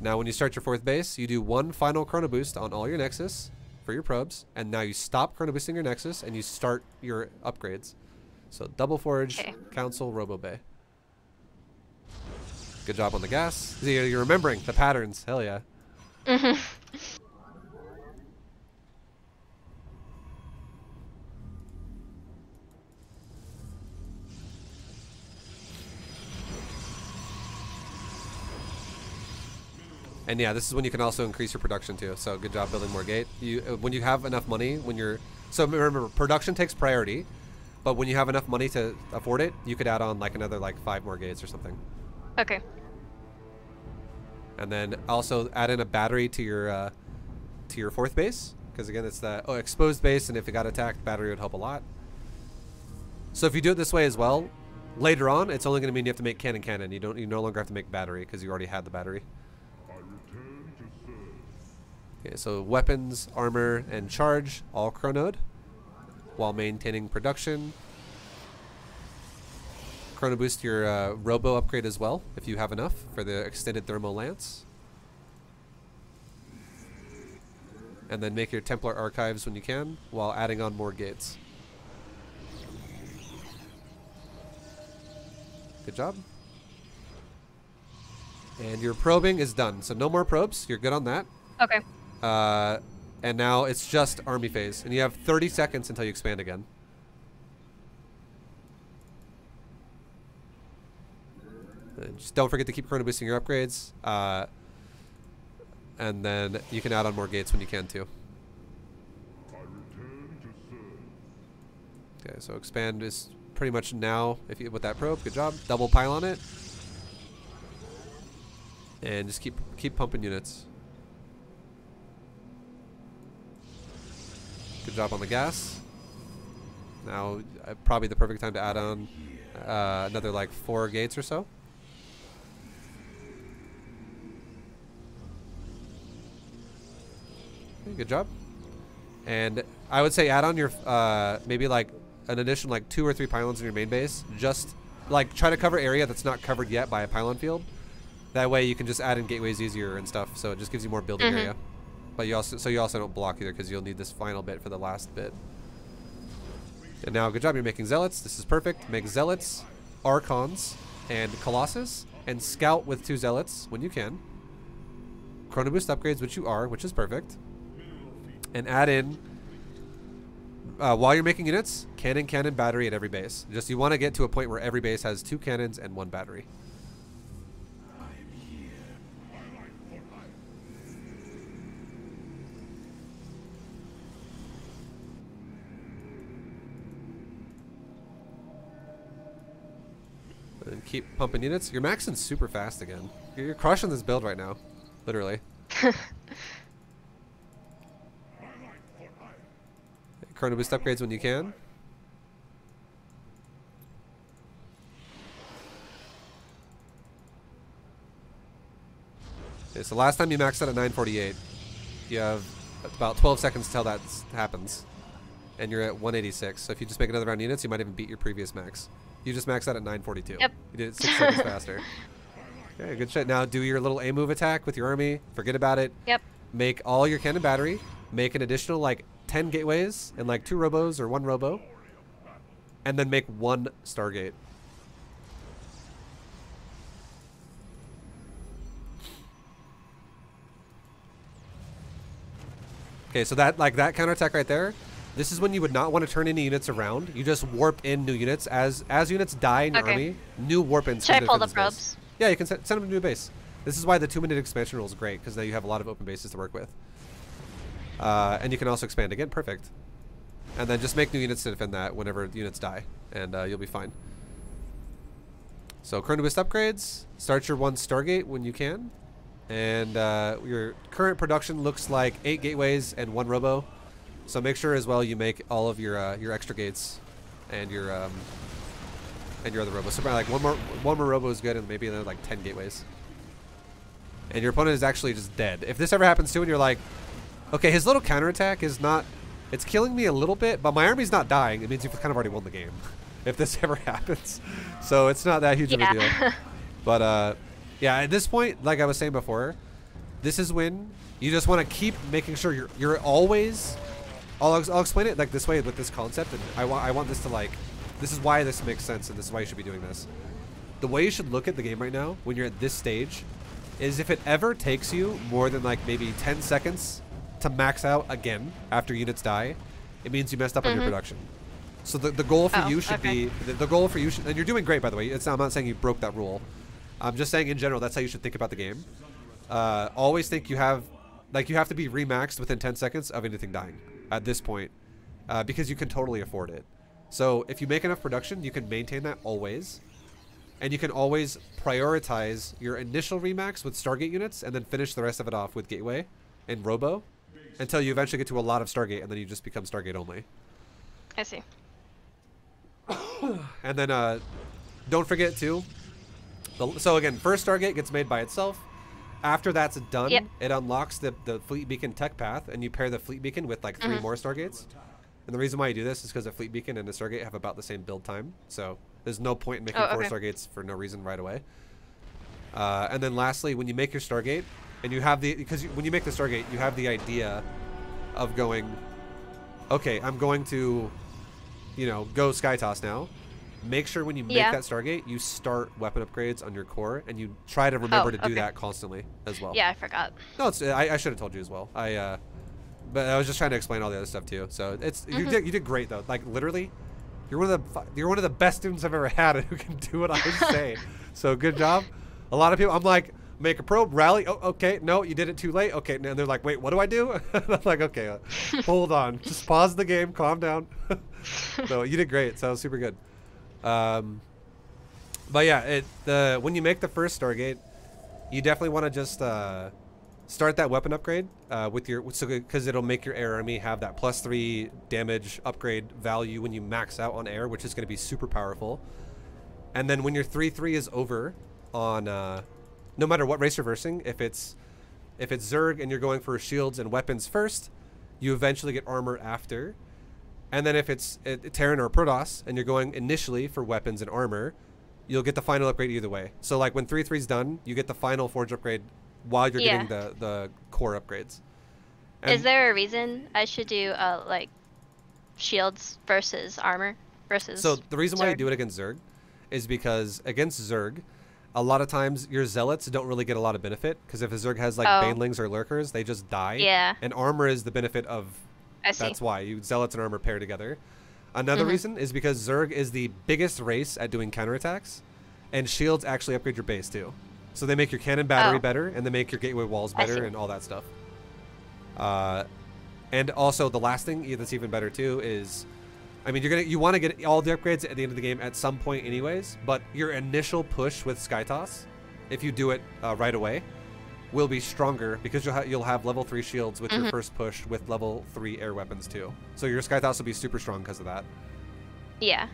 Now when you start your 4th base, you do 1 final chrono boost on all your Nexus for your probes, and now you stop chrono boosting your Nexus and you start your upgrades. So double forge, council, robo bay. Good job on the gas. See, you're remembering the patterns. Hell yeah. And yeah, this is when you can also increase your production too. So good job building more gate. When you have enough money, so remember, production takes priority, but when you have enough money to afford it, you could add on like another 5 more gates or something. Okay. And then also add in a battery to your 4th base, because again it's the exposed base, and if it got attacked, battery would help a lot. So if you do it this way as well, later on it's only going to mean you have to make cannon. You no longer have to make battery because you already had the battery. Okay, so weapons, armor, and charge all chronoed while maintaining production. Chrono boost your robo upgrade as well if you have enough for the extended thermo lance. And then make your Templar archives when you can while adding on more gates. Good job. And your probing is done. So no more probes. You're good on that. Okay. And now it's just army phase. And you have 30 seconds until you expand again. And just don't forget to keep chrono boosting your upgrades. And then you can add on more gates when you can too. Okay, so expand is pretty much now if you with that probe. Good job. Double pylon it. And just keep pumping units. Good job on the gas. Now probably the perfect time to add on another 4 gates or so. Okay, good job. And I would say add on your maybe an additional 2 or 3 pylons in your main base. Just try to cover area that's not covered yet by a pylon field. That way you can just add in gateways easier and stuff. So it just gives you more building area. But you also don't block either because you'll need this final bit for the last bit. And now, good job. You're making zealots. This is perfect. Make zealots, archons, and colossus, and scout with 2 zealots when you can. Chrono boost upgrades, which you are, which is perfect. And add in while you're making units, cannon, battery at every base. Just you want to get to a point where every base has 2 cannons and 1 battery. And keep pumping units. You're maxing super fast again. You're crushing this build right now. Literally. Chrono boost upgrades when you can. Okay, so last time you maxed out at 948. You have about 12 seconds till that happens. And you're at 186. So if you just make another round of units, you might even beat your previous max. You just maxed out at 942. Yep. You did it 6 seconds faster. Okay, good shit. Now do your little A move attack with your army. Forget about it. Yep. Make all your cannon battery. Make an additional 10 gateways and 2 robos or 1 robo. And then make 1 Stargate. Okay, so that counterattack right there, this is when you would not want to turn any units around. You just warp in new units. As units die in your army, new warp ins. Should I pull the probes? Yeah, you can send them to a new base. This is why the 2-minute expansion rule is great, because now you have a lot of open bases to work with. And you can also expand again. Perfect. And then just make new units to defend that whenever units die, and you'll be fine. So Chronoboost upgrades. Start your 1 Stargate when you can. And your current production looks like 8 gateways and 1 robo. So make sure as well you make all of your extra gates and your other robos. So probably like one more robo is good, and maybe another like 10 gateways. And your opponent is actually just dead. If this ever happens too, and you're like, okay, his little counterattack is not, it's killing me a little bit, but my army's not dying. It means you've kind of already won the game, if this ever happens. So it's not that huge of a deal. But yeah, at this point, like I was saying before, this is when you just want to keep making sure you're always. I'll explain it like this way with this concept, and I want this to like, this is why this makes sense, and this is why you should be doing this. The way you should look at the game right now when you're at this stage is if it ever takes you more than like maybe 10 seconds to max out again after units die, it means you messed up on your production. So the goal for you should be, the goal for you should, and you're doing great by the way, I'm not saying you broke that rule. I'm just saying in general that's how you should think about the game. Always think you have to be remaxed within 10 seconds of anything dying at this point, because you can totally afford it. So if you make enough production, you can maintain that always. And you can always prioritize your initial remax with Stargate units and then finish the rest of it off with Gateway and Robo until you eventually get to a lot of Stargate, and then you just become Stargate only. I see. And then don't forget too, so again, first Stargate gets made by itself. After that's done, it unlocks the Fleet Beacon tech path, and you pair the Fleet Beacon with like 3 more Stargates. And the reason why you do this is because the Fleet Beacon and the Stargate have about the same build time. So there's no point in making 4 Stargates for no reason right away. And then lastly, when you make your Stargate, and you have when you make the Stargate, you have the idea of going, okay, I'm going to, go Skytoss now. Make sure when you make that Stargate, you start weapon upgrades on your core, and you try to remember to do that constantly as well. Yeah, I forgot. No, I should have told you as well. But I was just trying to explain all the other stuff too. So you did great though. Like literally, you're one of the best students I've ever had who can do what I say. So good job. A lot of people, I'm like, make a probe, rally. Oh, okay, no, you did it too late. Okay, and they're like, wait, what do I do? I'm like, okay, hold on, just pause the game, calm down. So you did great. So that was super good. But yeah, when you make the first Stargate, you definitely want to just start that weapon upgrade with your, because it'll make your air army have that +3 damage upgrade value when you max out on air, which is going to be super powerful. And then when your 3/3 is over on no matter what race you're versing, if it's Zerg and you're going for shields and weapons first, you eventually get armor after. And then if it's Terran or Protoss and you're going initially for weapons and armor, you'll get the final upgrade either way. So like when 3/3 is done, you get the final Forge upgrade while you're getting the core upgrades. And is there a reason I should do like shields versus armor versus So the reason why Zerg? you do it against Zerg is because against Zerg, a lot of times your zealots don't really get a lot of benefit, because if a Zerg has like banelings or lurkers, they just die. Yeah. And armor is the benefit of, that's why you zealots and armor pair together. Another reason is because Zerg is the biggest race at doing counterattacks, and shields actually upgrade your base too. So they make your cannon battery better, and they make your gateway walls better, and all that stuff. And also the last thing that's even better too is, I mean, you want to get all the upgrades at the end of the game at some point anyways, but your initial push with Skytoss, if you do it right away, will be stronger, because you'll have level 3 shields with your first push with level 3 air weapons too. So your Skytoss will be super strong because of that. Yeah.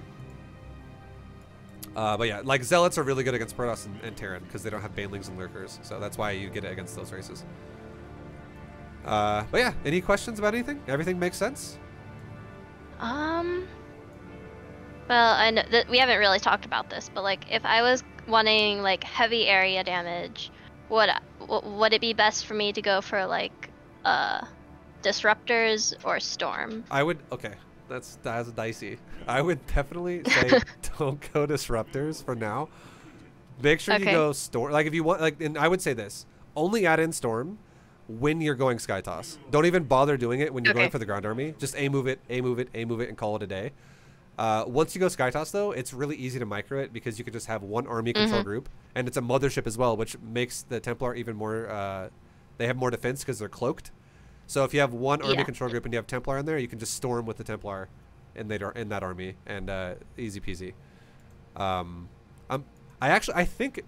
But yeah, like Zealots are really good against Protoss and Terran because they don't have banelings and lurkers, so that's why you get it against those races. But yeah, any questions about anything? Everything makes sense? Well, I know that we haven't really talked about this, but like if I was wanting like heavy area damage, would it be best for me to go for like disruptors or storm? I would, okay, that's dicey. I would definitely say don't go disruptors for now. Make sure you go storm. Like if you want, like, and I would say this: only add in storm when you're going Sky Toss. Don't even bother doing it when you're Okay. going for the ground army. Just A move it, A move it, A move it, and call it a day. Once you go Sky Toss, though, it's really easy to micro it because you can just have one army control group, and it's a mothership as well, which makes the Templar even more. They have more defense because they're cloaked. So if you have one army control group and you have Templar in there, you can just storm with the Templar in that army, and easy peasy. I think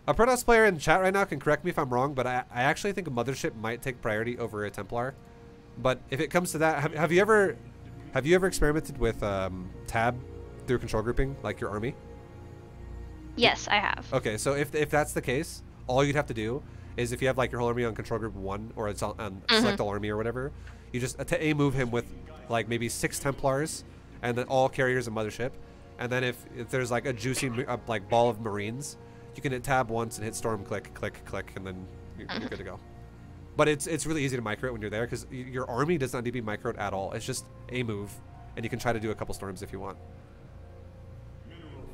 a Protoss player in chat right now can correct me if I'm wrong, but I actually think a mothership might take priority over a Templar. But if it comes to that, have you ever experimented with tab through control grouping, like your army? Yes, I have. Okay, so if that's the case, all you'd have to do is if you have like your whole army on control group 1 or it's on select all army or whatever, you just A move him with like maybe 6 Templars and then all carriers and mothership. And then if there's like a juicy like ball of Marines, you can hit tab once and hit storm, click, click, click, and then you're good to go. But it's really easy to micro it when you're there because your army does not need to be microed at all. It's just a move, and you can try to do a couple storms if you want.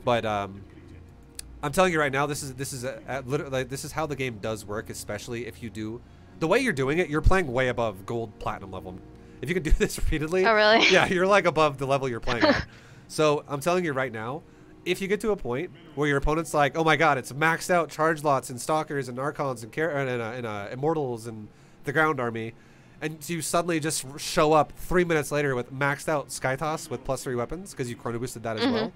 But I'm telling you right now, this is literally this is how the game does work, especially if you do the way you're doing it. You're playing way above gold platinum level. If you can do this repeatedly, Oh really? yeah, you're like above the level you're playing at. So I'm telling you right now, if you get to a point where your opponent's like, oh my god, it's maxed out charge lots and stalkers and archons and immortals and the ground army, and you suddenly just show up 3 minutes later with maxed out Sky Toss with +3 weapons because you chrono boosted that as well,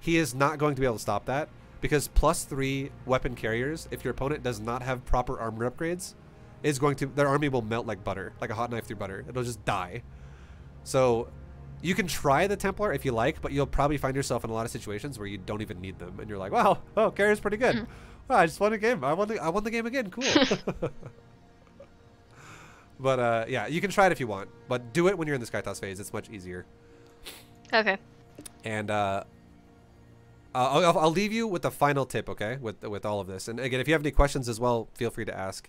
he is not going to be able to stop that because +3 weapon carriers, if your opponent does not have proper armor upgrades, is going to, their army will melt like butter, like a hot knife through butter. It'll just die. So you can try the Templar if you like, but you'll probably find yourself in a lot of situations where you don't even need them, and you're like, wow, oh, carrier's pretty good. Wow, I just won a game. I won the game again. Cool. But yeah, you can try it if you want, but do it when you're in the Sky Toss phase. It's much easier. Okay. And I'll leave you with the final tip, okay, with all of this. And again, if you have any questions as well, feel free to ask.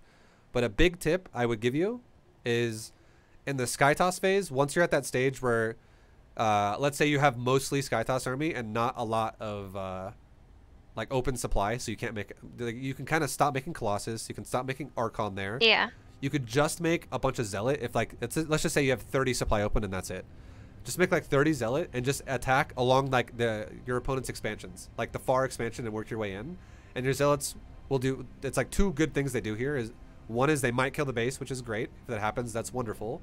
But a big tip I would give you is in the Sky Toss phase, once you're at that stage where let's say you have mostly Sky Toss army and not a lot of like open supply, so you can't make, you can kind of stop making Colossus, you can stop making Archon there. Yeah. You could just make a bunch of Zealot if like, let's just say you have 30 supply open and that's it. Just make like 30 Zealot and just attack along like your opponent's expansions, like the far expansion, and work your way in. And your Zealots will do, it's like 2 good things they do here is, one is they might kill the base, which is great. If that happens, that's wonderful.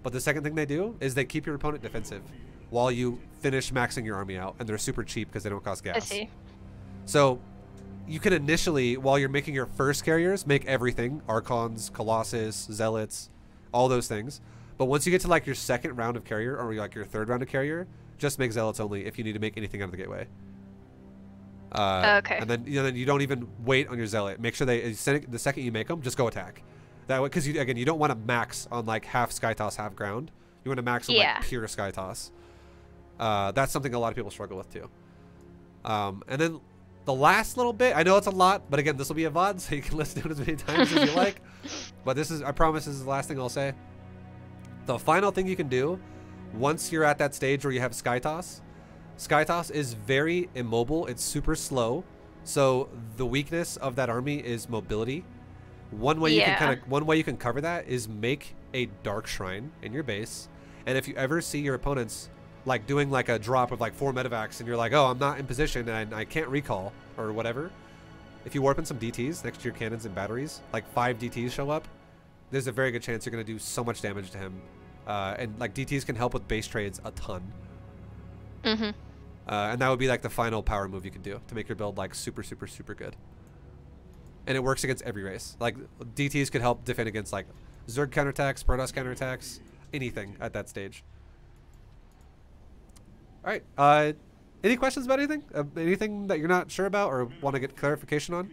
But the second thing they do is they keep your opponent defensive while you finish maxing your army out, and they're super cheap because they don't cost gas. I see. So you can initially, while you're making your first carriers, make everything, Archons, Colossus, Zealots, all those things. But once you get to like your second round of carrier, or like your third round of carrier, just make Zealots only if you need to make anything out of the gateway. Okay. And then you don't even wait on your Zealot. Make sure the second you make them, just go attack. That way, because again, you don't want to max on like half Sky Toss, half ground. You want to max on like pure Sky Toss. That's something a lot of people struggle with too. And then the last little bit, I know it's a lot, but again, this will be a VOD, so you can listen to it as many times as you like. But this is, I promise, this is the last thing I'll say. The final thing you can do, once you're at that stage where you have Sky Toss is very immobile. It's super slow. So the weakness of that army is mobility. One way you can cover that is make a Dark Shrine in your base. And if you ever see your opponents like doing like a drop of like 4 medevacs and you're like, oh, I'm not in position and I can't recall or whatever, if you warp in some DTs next to your cannons and batteries, like 5 DTs show up, there's a very good chance you're going to do so much damage to him. And like DTs can help with base trades a ton. And that would be like the final power move you can do to make your build like super, super, super good. And it works against every race. Like DTs could help defend against like Zerg counterattacks, Protoss counterattacks, anything at that stage. All right. Any questions about anything? Anything that you're not sure about or want to get clarification on?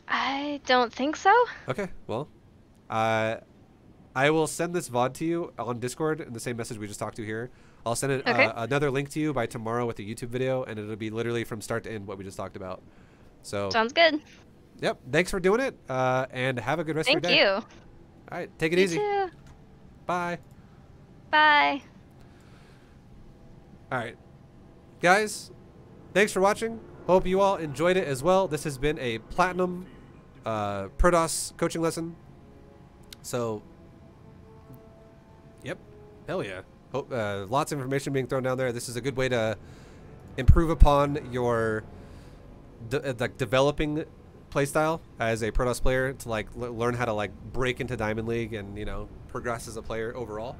I don't think so. Okay. Well, I will send this VOD to you on Discord in the same message we just talked to here. I'll send it another link to you by tomorrow with a YouTube video, and it'll be literally from start to end what we just talked about. So sounds good. Yep. Thanks for doing it, and have a good rest of your day. Thank you. All right. Take it You easy. too. Bye. Bye. All right. Guys, thanks for watching. Hope you all enjoyed it as well. This has been a Platinum Protoss coaching lesson. So, yep, hell yeah. Hope, lots of information being thrown down there. This is a good way to improve upon your like developing playstyle as a Protoss player to like learn how to like break into Diamond League and, you know, progress as a player overall.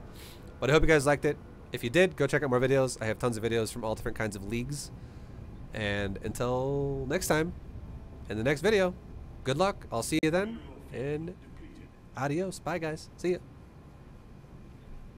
But I hope you guys liked it. If you did, go check out more videos. I have tons of videos from all different kinds of leagues. And until next time, in the next video, good luck. I'll see you then. And adios. Bye, guys. See ya.